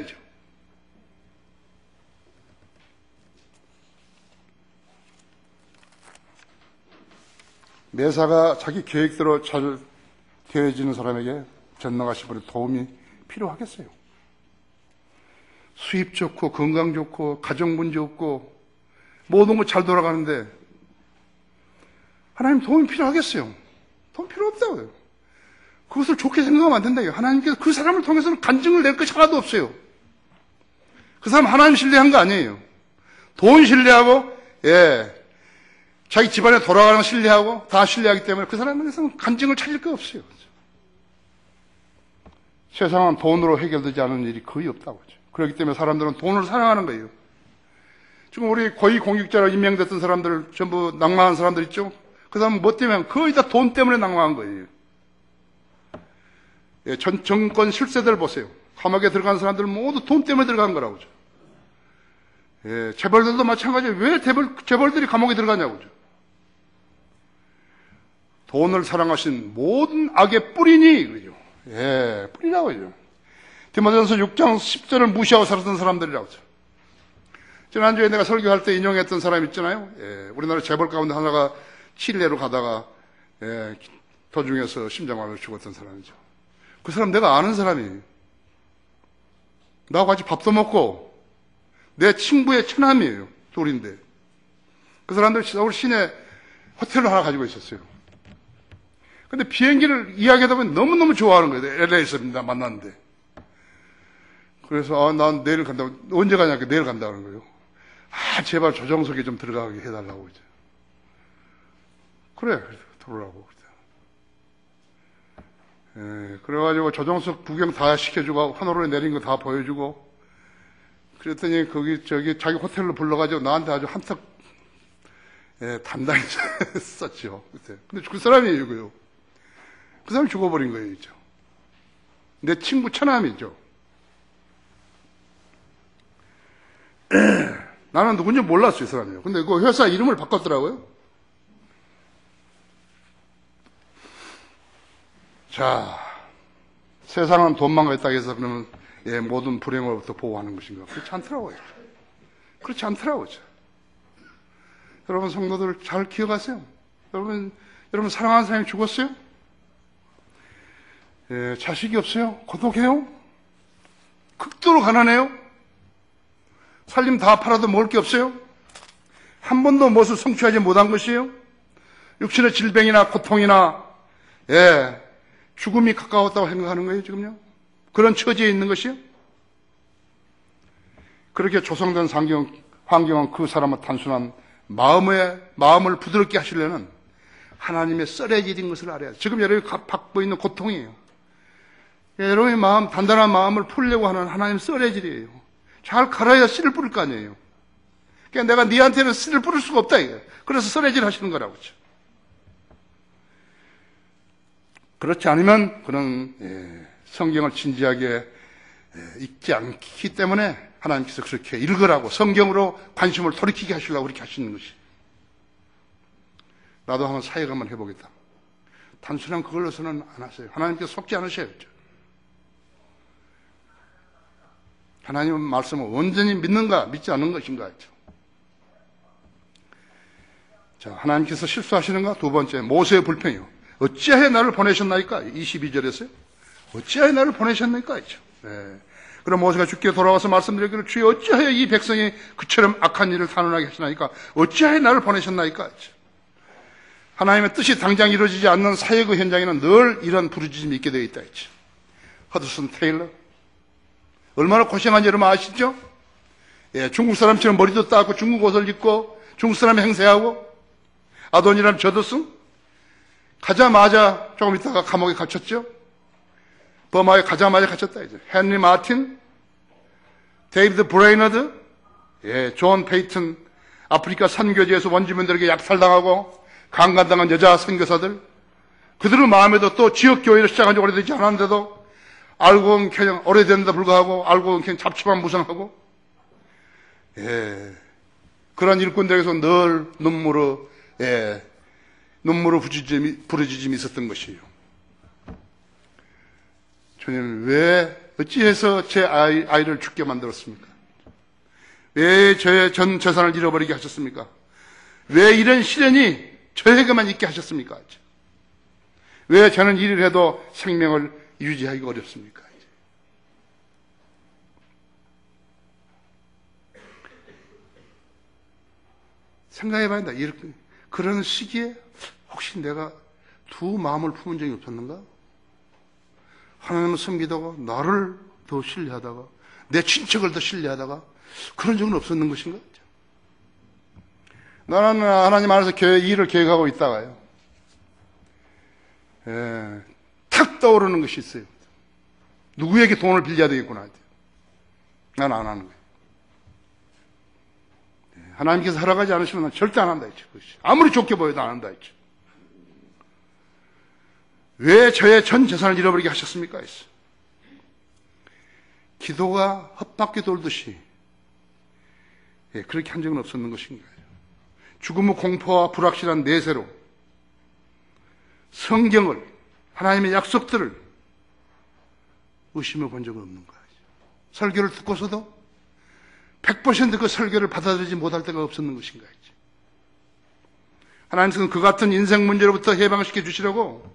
매사가 자기 계획대로 잘 되어지는 사람에게 전능하신 분의 도움이 필요하겠어요. 수입 좋고 건강 좋고 가정 문제 없고 모든 거 잘 돌아가는데 하나님 도움이 필요하겠어요? 도움 필요 없다고요. 그것을 좋게 생각하면 안 된다고요. 하나님께서 그 사람을 통해서는 간증을 낼 것이 하나도 없어요. 그 사람 하나님 신뢰한 거 아니에요. 돈 신뢰하고, 자기 집안에 돌아가는 거 신뢰하고, 다 신뢰하기 때문에 그 사람에게서는 간증을 찾을 거 없어요. 세상은 돈으로 해결되지 않은 일이 거의 없다고 하죠. 그렇기 때문에 사람들은 돈을 사랑하는 거예요. 지금 우리 고위공직자로 임명됐던 사람들, 전부 낭만한 사람들 있죠? 그 사람은 뭐 때문에? 거의 다 돈 때문에 낭만한 거예요. 정권 실세들 보세요. 감옥에 들어간 사람들 모두 돈 때문에 들어간 거라고 하죠. 재벌들도 마찬가지예요. 왜 재벌들이 감옥에 들어가냐고 하죠. 돈을 사랑하신 모든 악의 뿌리니, 그죠? 뿌리라고 하죠. 디모데전서 6장 10절을 무시하고 살았던 사람들이라고 하죠. 지난주에 내가 설교할 때 인용했던 사람 있잖아요. 우리나라 재벌 가운데 하나가 칠레로 가다가 도중에서 심장마비로 죽었던 사람이죠. 그 사람 내가 아는 사람이에요. 나하고 같이 밥도 먹고 내 친구의 처남이에요. 둘인데 그 사람들 서울 시내 호텔을 하나 가지고 있었어요. 근데 비행기를 이야기하다 보면 너무너무 좋아하는 거예요. LA에서 만났는데. 그래서 난 내일 간다고. 언제 가냐니까 내일 간다는 거예요. 제발 조정석에 좀 들어가게 해달라고 이제. 그래 들어오라고. 그래가지고 조정석 구경 다 시켜주고 환호를 내린 거 다 보여주고 그랬더니 자기 호텔로 불러가지고 나한테 아주 한턱 단단히 썼죠. 근데 그 사람이 이거요. 그 사람이 죽어버린 거예요. 이제. 내 친구 처남이죠. 나는 누군지 몰랐어요. 이 사람이요. 근데 그 회사 이름을 바꿨더라고요. 자, 세상은 돈만 있다고 해서 그러면 모든 불행으로부터 보호하는 것인가? 그렇지 않더라고요. 그렇지 않더라고요. 여러분 성도들 잘 기억하세요. 여러분 사랑하는 사람이 죽었어요? 자식이 없어요? 고독해요? 극도로 가난해요? 살림 다 팔아도 먹을 게 없어요? 한 번도 무엇을 성취하지 못한 것이에요? 육신의 질병이나 고통이나 죽음이 가까웠다고 생각하는 거예요, 지금요? 그런 처지에 있는 것이요? 그렇게 조성된 환경은 그 사람의 단순한 마음을 부드럽게 하시려는 하나님의 썰애질인 것을 알아야 돼요. 지금 여러분이 받고 있는 고통이에요. 여러분의 단단한 마음을 풀려고 하는 하나님 썰애질이에요. 잘 갈아야 씨를 뿌릴 거 아니에요. 그러니까 내가 네한테는 씨를 뿌릴 수가 없다, 이게. 그래서 썰애질 하시는 거라고 그죠. 그렇지 않으면 그런 성경을 진지하게 읽지 않기 때문에 하나님께서 그렇게 읽으라고 성경으로 관심을 돌이키게 하시려고 그렇게 하시는 것이. 나도 한번 사역 한번 해보겠다. 단순한 그걸로서는 안 하세요. 하나님께서 속지 않으셔요. 하나님의 말씀을 온전히 믿는가 믿지 않는 것인가 했죠. 자, 하나님께서 실수하시는가? 두 번째, 모세의 불평이요. 어찌하여 나를 보내셨나이까? 22절에서요. 어찌하여 나를 보내셨나이까? 했죠. 그럼 모세가 주께 돌아와서 말씀드리기를 주여 어찌하여 이 백성이 그처럼 악한 일을 단언하게 하시나이까? 어찌하여 나를 보내셨나이까? 했죠. 하나님의 뜻이 당장 이루어지지 않는 사역의 현장에는 늘 이런 부르짖음이 있게 되어 있다 했죠. 허드슨 테일러. 얼마나 고생한지 여러분 아시죠? 중국 사람처럼 머리도 따고 중국 옷을 입고 중국 사람 행세하고 아도니람 저더슨 가자마자 조금 있다가 감옥에 갇혔죠. 버마에 가자마자 갇혔다 이제. 헨리 마틴, 데이비드 브레이너드, 존 페이튼, 아프리카 선교지에서 원주민들에게 약살당하고 강간당한 여자 선교사들, 그들의 마음에도 또 지역교회를 시작한 지 오래되지 않았는데도 알고 보면 그냥 오래됐는데 불구하고 알고 보면 그냥 잡초만 무성하고 그런 일꾼들에게서 늘 눈물로 부르짖음이 있었던 것이에요. 주님 왜 어찌해서 제 아이를 죽게 만들었습니까? 왜 저의 전 재산을 잃어버리게 하셨습니까? 왜 이런 시련이 저에게만 있게 하셨습니까? 왜 저는 일을 해도 생명을 유지하기가 어렵습니까? 생각해봐야 한다. 그런 시기에 혹시 내가 두 마음을 품은 적이 없었는가? 하나님을 섬기다가 나를 더 신뢰하다가 내 친척을 더 신뢰하다가 그런 적은 없었는 것인가? 나는 하나님 안에서 일을 계획하고 있다가요, 탁 떠오르는 것이 있어요. 누구에게 돈을 빌려야 되겠구나. 난 안 하는 거예요. 하나님께서 허락하지 않으시면 난 절대 안 한다 했죠. 아무리 좋게 보여도 안 한다 했죠. 왜 저의 전 재산을 잃어버리게 하셨습니까? 했어. 기도가 헛바퀴 돌듯이 그렇게 한 적은 없었는 것인가요? 죽음의 공포와 불확실한 내세로 성경을, 하나님의 약속들을 의심해 본 적은 없는 거예요. 설교를 듣고서도 100% 그 설교를 받아들이지 못할 때가 없었는 것인가. 하나님께서는 그 같은 인생 문제로부터 해방시켜 주시려고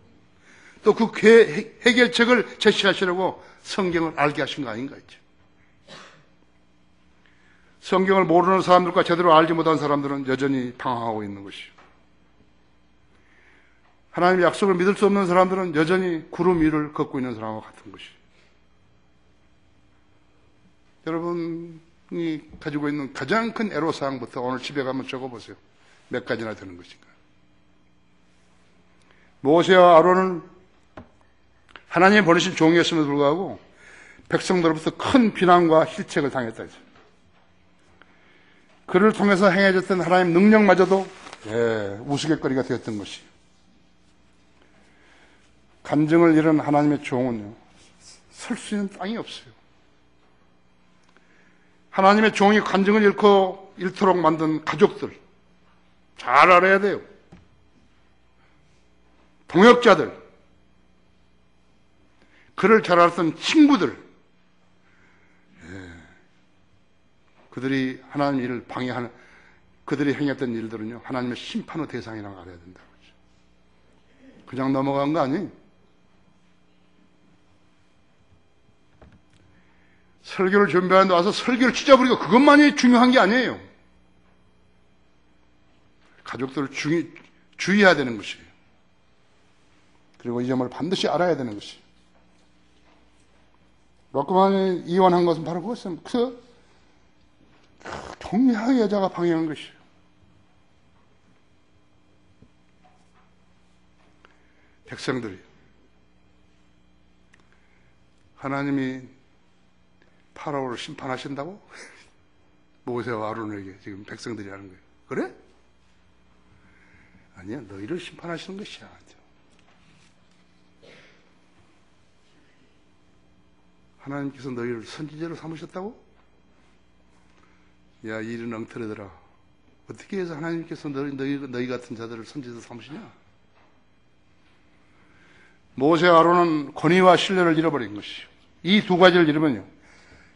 또 그 해결책을 제시하시려고 성경을 알게 하신 거 아닌가 했죠. 성경을 모르는 사람들과 제대로 알지 못한 사람들은 여전히 방황하고 있는 것이요. 하나님의 약속을 믿을 수 없는 사람들은 여전히 구름 위를 걷고 있는 사람과 같은 것이요. 여러분이 가지고 있는 가장 큰 애로사항부터 오늘 집에 가면 적어보세요. 몇 가지나 되는 것인가. 모세와 아론은 하나님이 보내신 종이었음에도 불구하고 백성들로부터 큰 비난과 실책을 당했다. 그를 통해서 행해졌던 하나님 능력마저도 우스갯거리가 되었던 것이. 간증을 잃은 하나님의 종은요, 설 수 있는 땅이 없어요. 하나님의 종이 간증을 잃고 잃도록 만든 가족들 잘 알아야 돼요. 동역자들, 그를 잘 알았던 친구들, 그들이 하나님 일을 방해하는, 그들이 행했던 일들은요, 하나님의 심판의 대상이라고 알아야 된다고 그러죠. 그냥 넘어간 거 아니에요. 설교를 준비하는데 와서 설교를 찢어버리고 그것만이 중요한 게 아니에요. 가족들을 주의해야 되는 것이에요. 그리고 이 점을 반드시 알아야 되는 것이에요. 로크만이 이혼한 것은 바로 그것입니다. 그 경미하게 여자가 방해한 것이에요. 백성들이 하나님이 파라오를 심판하신다고? 모세와 아론에게 지금 백성들이 하는 거예요. 그래? 아니야, 너희를 심판하시는 것이야. 하나님께서 너희를 선지자로 삼으셨다고? 야, 이 일은 엉터리더라. 어떻게 해서 하나님께서 너희 같은 자들을 선지자로 삼으시냐? 모세와 아론은 권위와 신뢰를 잃어버린 것이요. 이 두 가지를 잃으면요,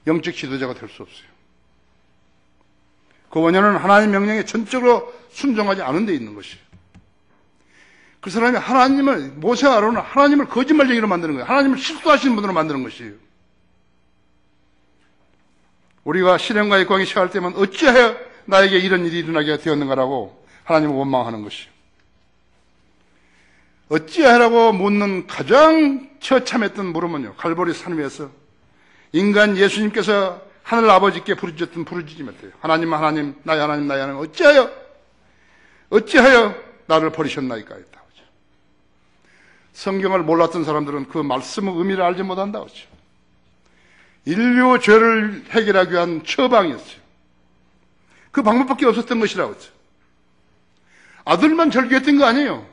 영적 지도자가 될 수 없어요. 그 원인은 하나님 명령에 전적으로 순종하지 않은 데 있는 것이에요. 그 사람이 모세와 아론은 하나님을 거짓말쟁이로 만드는 거예요. 하나님을 실수하시는 분으로 만드는 것이에요. 우리가 시련과 역광이 시작할 때면 어찌하여 나에게 이런 일이 일어나게 되었는가라고 하나님을 원망하는 것이요. 어찌하라고 묻는 가장 처참했던 물음은요, 갈보리 산 위에서 인간 예수님께서 하늘 아버지께 부르짖었던 부르짖음이었대요. 하나님, 하나님, 나의 하나님, 나의 하나님, 어찌하여 나를 버리셨나이까 했다고 하죠. 성경을 몰랐던 사람들은 그 말씀의 의미를 알지 못한다고 하죠. 인류 죄를 해결하기 위한 처방이었어요. 그 방법밖에 없었던 것이라고 하죠. 아들만 절규했던 거 아니에요.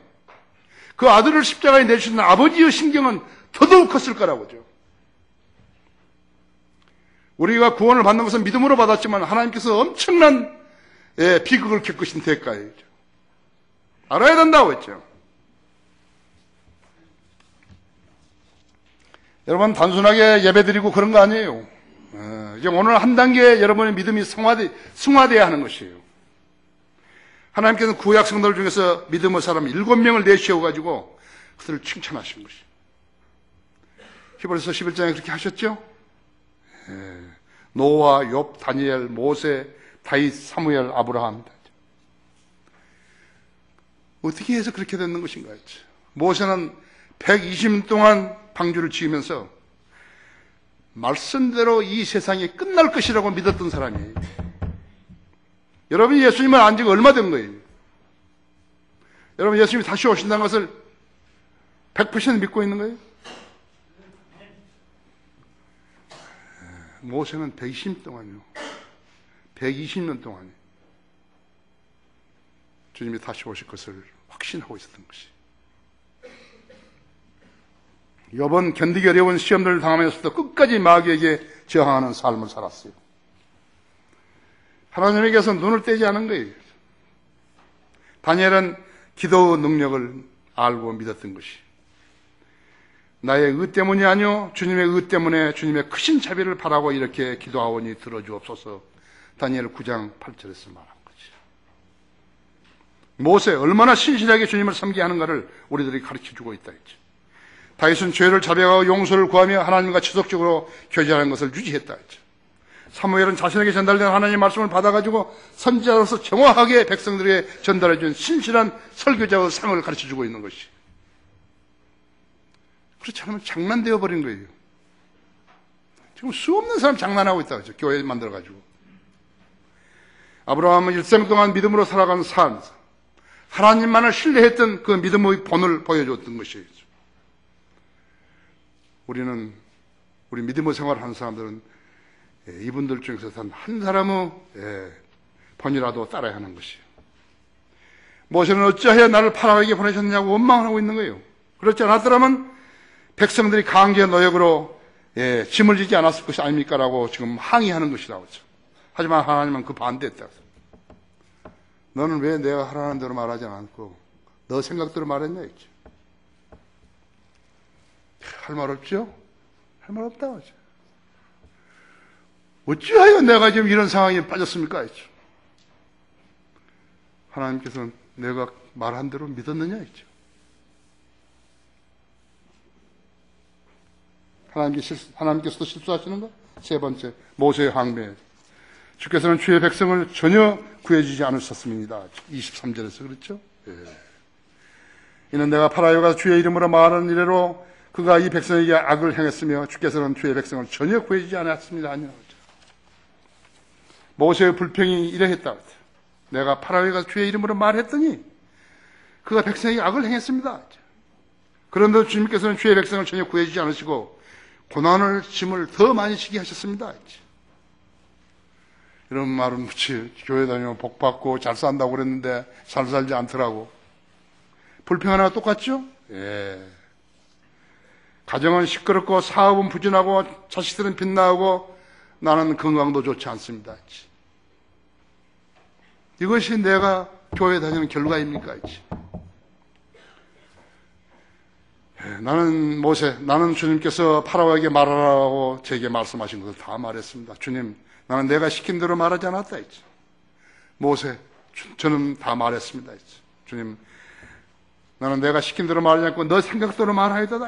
그 아들을 십자가에 내주신 아버지의 신경은 더더욱 컸을 거라고 하죠. 우리가 구원을 받는 것은 믿음으로 받았지만 하나님께서 엄청난 비극을 겪으신 대가예요. 알아야 된다고 했죠. 여러분, 단순하게 예배드리고 그런 거 아니에요. 이제 오늘 한 단계 여러분의 믿음이 승화돼야 하는 것이에요. 하나님께서는 구약 성도들 중에서 믿음의 사람 7명을 내세워가지고 그들을 칭찬하신 것이에요. 히브리서 11장에 그렇게 하셨죠? 노아, 욥, 다니엘, 모세, 다윗, 사무엘, 아브라함. 어떻게 해서 그렇게 됐는 것인가 했죠. 모세는 120년 동안 방주를 지으면서 말씀대로 이 세상이 끝날 것이라고 믿었던 사람이에요. 여러분이 예수님을 안 지고 얼마 된 거예요? 여러분 예수님이 다시 오신다는 것을 100% 믿고 있는 거예요? 모세는 120년 동안요. 120년 동안 주님이 다시 오실 것을 확신하고 있었던 것이. 욥은 견디기 어려운 시험들을 당하면서도 끝까지 마귀에게 저항하는 삶을 살았어요. 하나님에게서 눈을 떼지 않은 거예요. 다니엘은 기도 능력을 알고 믿었던 것이. 나의 의 때문이 아니요 주님의 의 때문에 주님의 크신 자비를 바라고 이렇게 기도하오니 들어주옵소서. 다니엘 9장 8절에서 말한 거지. 모세 얼마나 신실하게 주님을 섬기게 하는가를 우리들이 가르쳐주고 있다 했죠. 다윗은 죄를 자백하고 용서를 구하며 하나님과 지속적으로 교제하는 것을 유지했다 했죠. 사무엘은 자신에게 전달된 하나님의 말씀을 받아가지고 선지자로서 정확하게 백성들에게 전달해준 신실한 설교자의 상을 가르쳐주고 있는 것이. 그렇지 않으면 장난되어 버린 거예요. 지금 수없는 사람 장난하고 있다 그죠? 교회 만들어가지고. 아브라함은 일생 동안 믿음으로 살아가는 삶, 하나님만을 신뢰했던 그 믿음의 본을 보여줬던 것이죠. 우리 믿음의 생활을 하는 사람들은 이분들 중에서 단 한 사람의 본이라도 따라야 하는 것이에요. 모세는 어찌하여 나를 파라오에게 보내셨냐고 원망을 하고 있는 거예요. 그렇지 않았더라면 백성들이 강제 노역으로 짐을 지지 않았을 것이 아닙니까? 라고 지금 항의하는 것이라고 하죠. 하지만 하나님은 그 반대했다. 너는 왜 내가 하라는 대로 말하지 않고 너 생각대로 말했냐 했죠. 할 말 없죠? 할 말 없다고 하죠. 어찌하여 내가 지금 이런 상황에 빠졌습니까? 했죠. 하나님께서는 내가 말한 대로 믿었느냐 했죠. 하나님께서도 실수하시는가? 세 번째, 모세의 항변. 주께서는 주의 백성을 전혀 구해주지 않으셨습니다. 23절에서 그렇죠? 예. 이는 내가 파라오가 주의 이름으로 말하는 이래로 그가 이 백성에게 악을 행했으며 주께서는 주의 백성을 전혀 구해주지 않았습니다. 아니라고 하죠. 모세의 불평이 이러했다. 내가 파라오가 주의 이름으로 말했더니 그가 백성에게 악을 행했습니다. 그런데 주님께서는 주의 백성을 전혀 구해주지 않으시고 고난을 짐을 더 많이 지게 하셨습니다. 이런 말은 교회 다니면 복 받고 잘 산다고 그랬는데 잘 살지 않더라고. 불평 하나가 똑같죠? 예. 가정은 시끄럽고 사업은 부진하고 자식들은 빗나가고 나는 건강도 좋지 않습니다. 이것이 내가 교회 다니는 결과입니까? 나는 주님께서 파라오에게 말하라고 제게 말씀하신 것을 다 말했습니다. 주님, 나는 내가 시킨 대로 말하지 않았다. 모세, 저는 다 말했습니다. 주님, 나는 내가 시킨 대로 말하지 않고 너 생각대로 말하였다.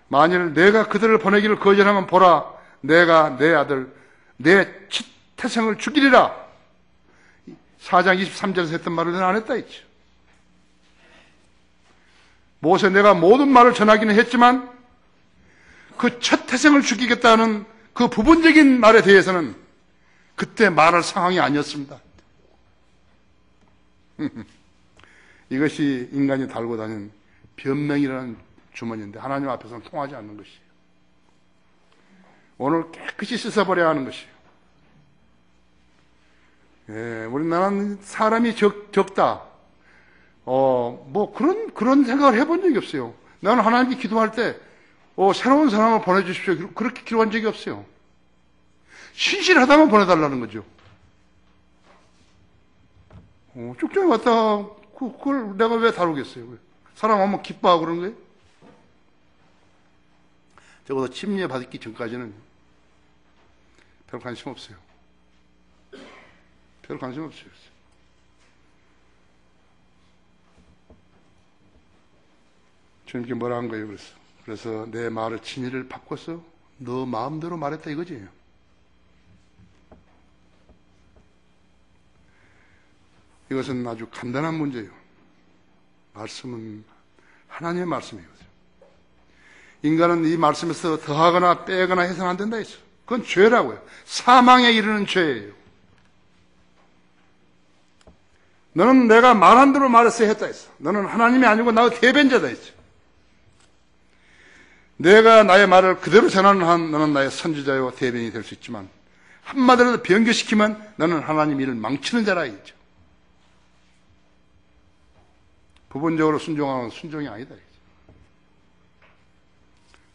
만일 내가 그들을 보내기를 거절하면 보라, 내가 내 아들, 내 태생을 죽이리라. 4장 23절에서 했던 말을 안 했다. 모세 내가 모든 말을 전하기는 했지만 그 첫 태생을 죽이겠다는 그 부분적인 말에 대해서는 그때 말할 상황이 아니었습니다. 이것이 인간이 달고 다니는 변명이라는 주머니인데 하나님 앞에서는 통하지 않는 것이에요. 오늘 깨끗이 씻어버려야 하는 것이에요. 우리나라는 사람이 적다. 그런 생각을 해본 적이 없어요. 나는 하나님께 기도할 때, 새로운 사람을 보내주십시오. 그렇게 기도한 적이 없어요. 신실하다면 보내달라는 거죠. 쭉쭉 왔다, 그걸 내가 왜 다루겠어요? 사람 오면 기뻐하고 그런 거예요? 적어도 침례 받기 전까지는 별 관심 없어요. 별 관심 없어요. 주님께 뭐라 한 거예요? 그래서 내 말을 진리를 바꿔서 너 마음대로 말했다 이거지. 이것은 아주 간단한 문제예요. 말씀은 하나님의 말씀이거든요. 인간은 이 말씀에서 더하거나 빼거나 해서는 안 된다 했어. 그건 죄라고요. 사망에 이르는 죄예요. 너는 내가 말한 대로 말했어야 했다 했어. 너는 하나님이 아니고 나의 대변자다 했죠. 내가 나의 말을 그대로 전하는 한 너는 나의 선지자요 대변이 될 수 있지만 한마디로 변교시키면 너는 하나님 일을 망치는 자라 했죠. 부분적으로 순종하는 순종이 아니다.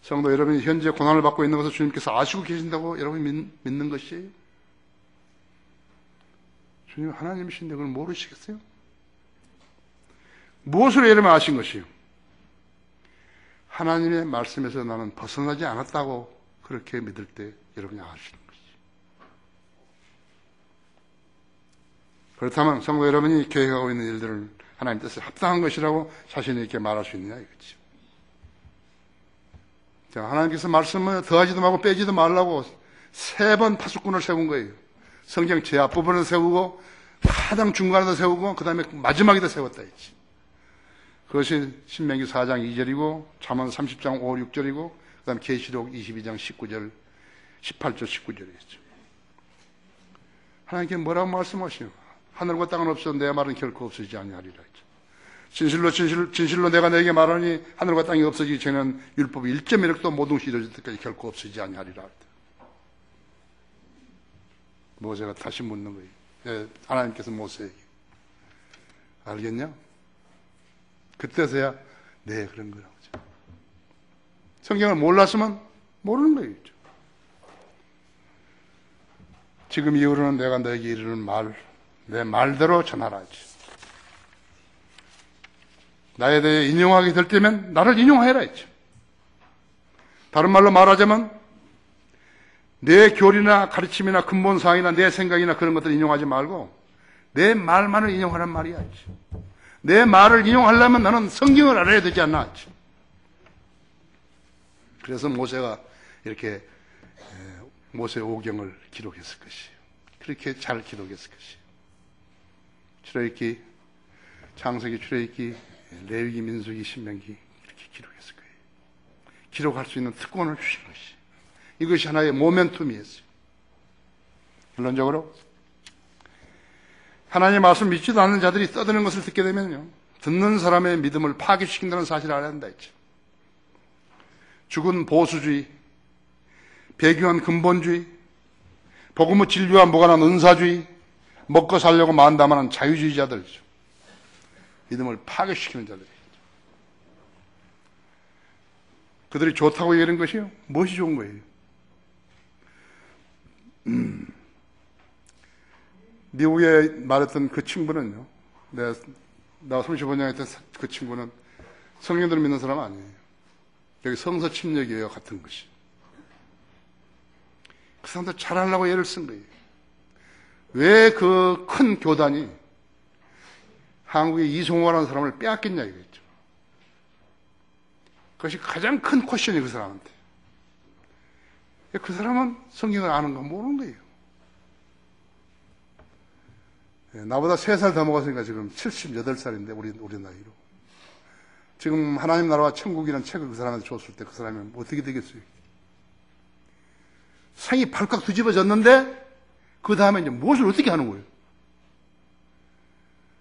성도 여러분이 현재 고난을 받고 있는 것을 주님께서 아시고 계신다고 여러분이 믿는 것이에요? 주님 하나님이신데 그걸 모르시겠어요? 무엇으로 여러분 아신 것이요? 하나님의 말씀에서 나는 벗어나지 않았다고 그렇게 믿을 때 여러분이 아시는 것이죠. 그렇다면 성도 여러분이 계획하고 있는 일들을 하나님 뜻에 합당한 것이라고 자신 있게 말할 수 있느냐 이거죠. 자, 하나님께서 말씀을 더하지도 말고 빼지도 말라고 3번 파수꾼을 세운 거예요. 성경 제 앞부분을 세우고 가장 중간에도 세우고 그 다음에 마지막에도 세웠다 했지. 그것이 신명기 4장 2절이고 잠언 30장 5, 6절이고 그 다음에 계시록 22장 19절 18절 19절이었죠. 하나님께 뭐라고 말씀하시요? 하늘과 땅은 없어도 내 말은 결코 없어지지 아니하리라 했죠. 진실로 내가 너에게 말하니 하늘과 땅이 없어지기 전에는 율법이 1.1획도 모든 것이 이루어질 때까지 결코 없어지지 아니하리라. 모세가 다시 묻는 거예요. 네, 하나님께서 모세에게 알겠냐? 그때서야 네 그런 거라고. 성경을 몰랐으면 모르는 거예요. 지금 이후로는 내가 너에게 이르는 말, 내 말대로 전하라 했지. 나에 대해 인용하게 될 때면 나를 인용하라 했죠. 다른 말로 말하자면 내 교리나 가르침이나 근본사항이나 내 생각이나 그런 것들을 인용하지 말고 내 말만을 인용하란 말이야. 내 말을 인용하려면 나는 성경을 알아야 되지 않나. 그래서 모세가 이렇게 모세 오경을 기록했을 것이에요. 그렇게 잘 기록했을 것이에요. 출애굽기, 창세기, 출애굽기, 레위기, 민수기, 신명기 이렇게 기록했을 거예요. 기록할 수 있는 특권을 주신 것이. 이것이 하나의 모멘텀이었어요. 결론적으로 하나님의 말씀 믿지도 않는 자들이 떠드는 것을 듣게 되면요, 듣는 사람의 믿음을 파괴시킨다는 사실을 알아야 한다 했죠. 죽은 보수주의, 배교한 근본주의, 복음의 진리와 무관한 은사주의, 먹고 살려고 만담하는 자유주의자들이죠. 믿음을 파괴시키는 자들이죠. 그들이 좋다고 얘기하는 것이요, 무엇이 좋은 거예요? 미국에 말했던 그 친구는요, 나 35년 했던 그 친구는 성령들을 믿는 사람 아니에요. 여기 성서 침략이에요, 같은 것이. 그 사람들 잘하려고 애를 쓴 거예요. 왜 그 큰 교단이 한국에 이송호라는 사람을 빼앗겼냐 이거죠. 그것이 가장 큰 퀘션이에요, 그 사람한테. 그 사람은 성경을 아는 거 모르는 거예요. 나보다 3살 더 먹었으니까 지금 78살인데, 우리 나이로. 지금 하나님 나라와 천국이라는 책을 그 사람한테 줬을 때 그 사람이 어떻게 되겠어요? 상이 발칵 뒤집어졌는데, 그 다음에 이제 무엇을 어떻게 하는 거예요?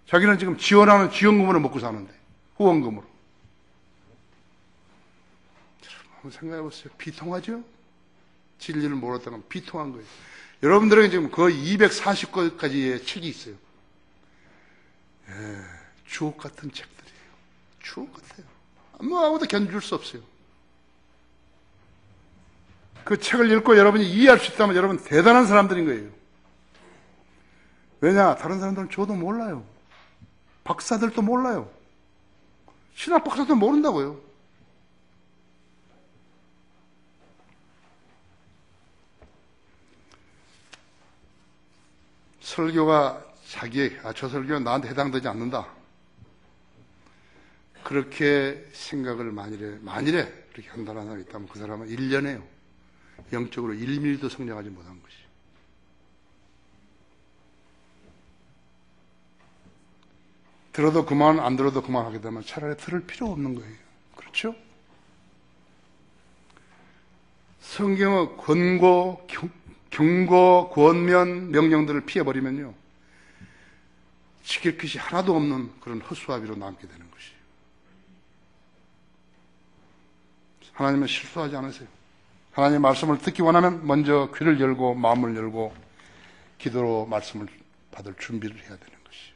자기는 지금 지원하는 지원금으로 먹고 사는데, 후원금으로. 한번 생각해 보세요. 비통하죠? 진리를 몰랐다는 건 비통한 거예요. 여러분들에게 지금 거의 240권까지의 책이 있어요. 주옥 같은 책들이에요. 주옥 같아요. 아무도 견줄 수 없어요. 그 책을 읽고 여러분이 이해할 수 있다면 여러분 대단한 사람들인 거예요. 왜냐? 다른 사람들은 저도 몰라요. 박사들도 몰라요. 신학 박사도 모른다고요. 설교가 저 설교는 나한테 해당되지 않는다. 그렇게 생각을 만일에 그렇게 한다는 사람이 있다면 그 사람은 1년에요. 영적으로 1mm도 성장하지 못한 것이. 들어도 그만, 안 들어도 그만하게 되면 차라리 들을 필요 없는 거예요. 그렇죠? 성경의 권고, 경고, 권면, 명령들을 피해버리면요, 지킬 것이 하나도 없는 그런 허수아비로 남게 되는 것이에요. 하나님은 실수하지 않으세요. 하나님의 말씀을 듣기 원하면 먼저 귀를 열고 마음을 열고 기도로 말씀을 받을 준비를 해야 되는 것이에요.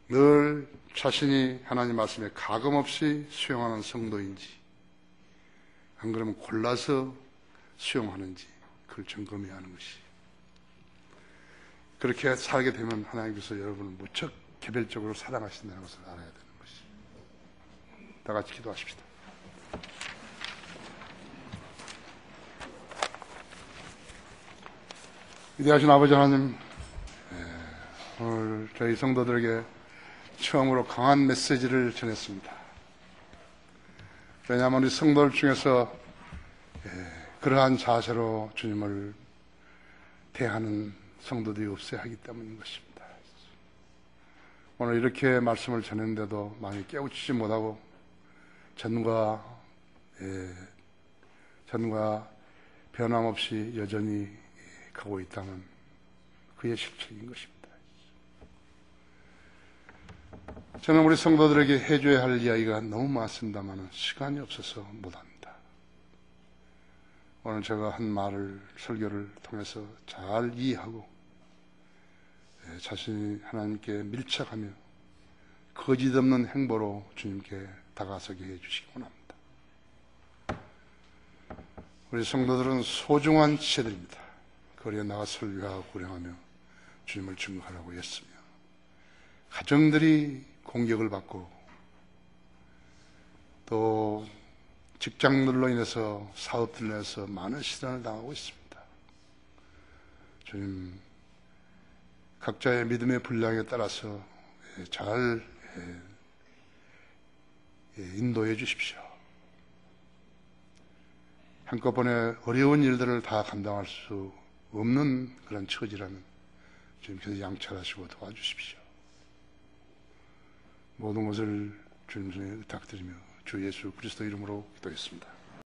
늘 자신이 하나님 말씀에 가감없이 수용하는 성도인지, 안 그러면 골라서 수용하는지 그걸 점검해야 하는 것이. 그렇게 살게 되면 하나님께서 여러분을 무척 개별적으로 사랑하신다는 것을 알아야 되는 것이. 다 같이 기도하십시다. 위대하신 아버지 하나님, 오늘 저희 성도들에게 처음으로 강한 메시지를 전했습니다. 왜냐하면 우리 성도들 중에서 그러한 자세로 주님을 대하는 성도들이 없어야 하기 때문인 것입니다. 오늘 이렇게 말씀을 전했는데도 많이 깨우치지 못하고 전과 변함없이 여전히 가고 있다면 그의 실책인 것입니다. 저는 우리 성도들에게 해줘야 할 이야기가 너무 많습니다만 시간이 없어서 못합니다. 오늘 제가 한 말을, 설교를 통해서 잘 이해하고 자신이 하나님께 밀착하며 거짓 없는 행보로 주님께 다가서게 해주시기 원합니다. 우리 성도들은 소중한 지체들입니다. 거리에 나가 설교하고 구령하며 주님을 증거하라고 했으며, 가정들이 공격을 받고 또 직장들로 인해서, 사업들로 인해서 많은 시련을 당하고 있습니다. 주님, 각자의 믿음의 분량에 따라서 잘 인도해 주십시오. 한꺼번에 어려운 일들을 다 감당할 수 없는 그런 처지라면 주님께서 양철하시고 도와주십시오. 모든 것을 주님께 부탁드리며 주 예수 그리스도 이름으로 기도했습니다.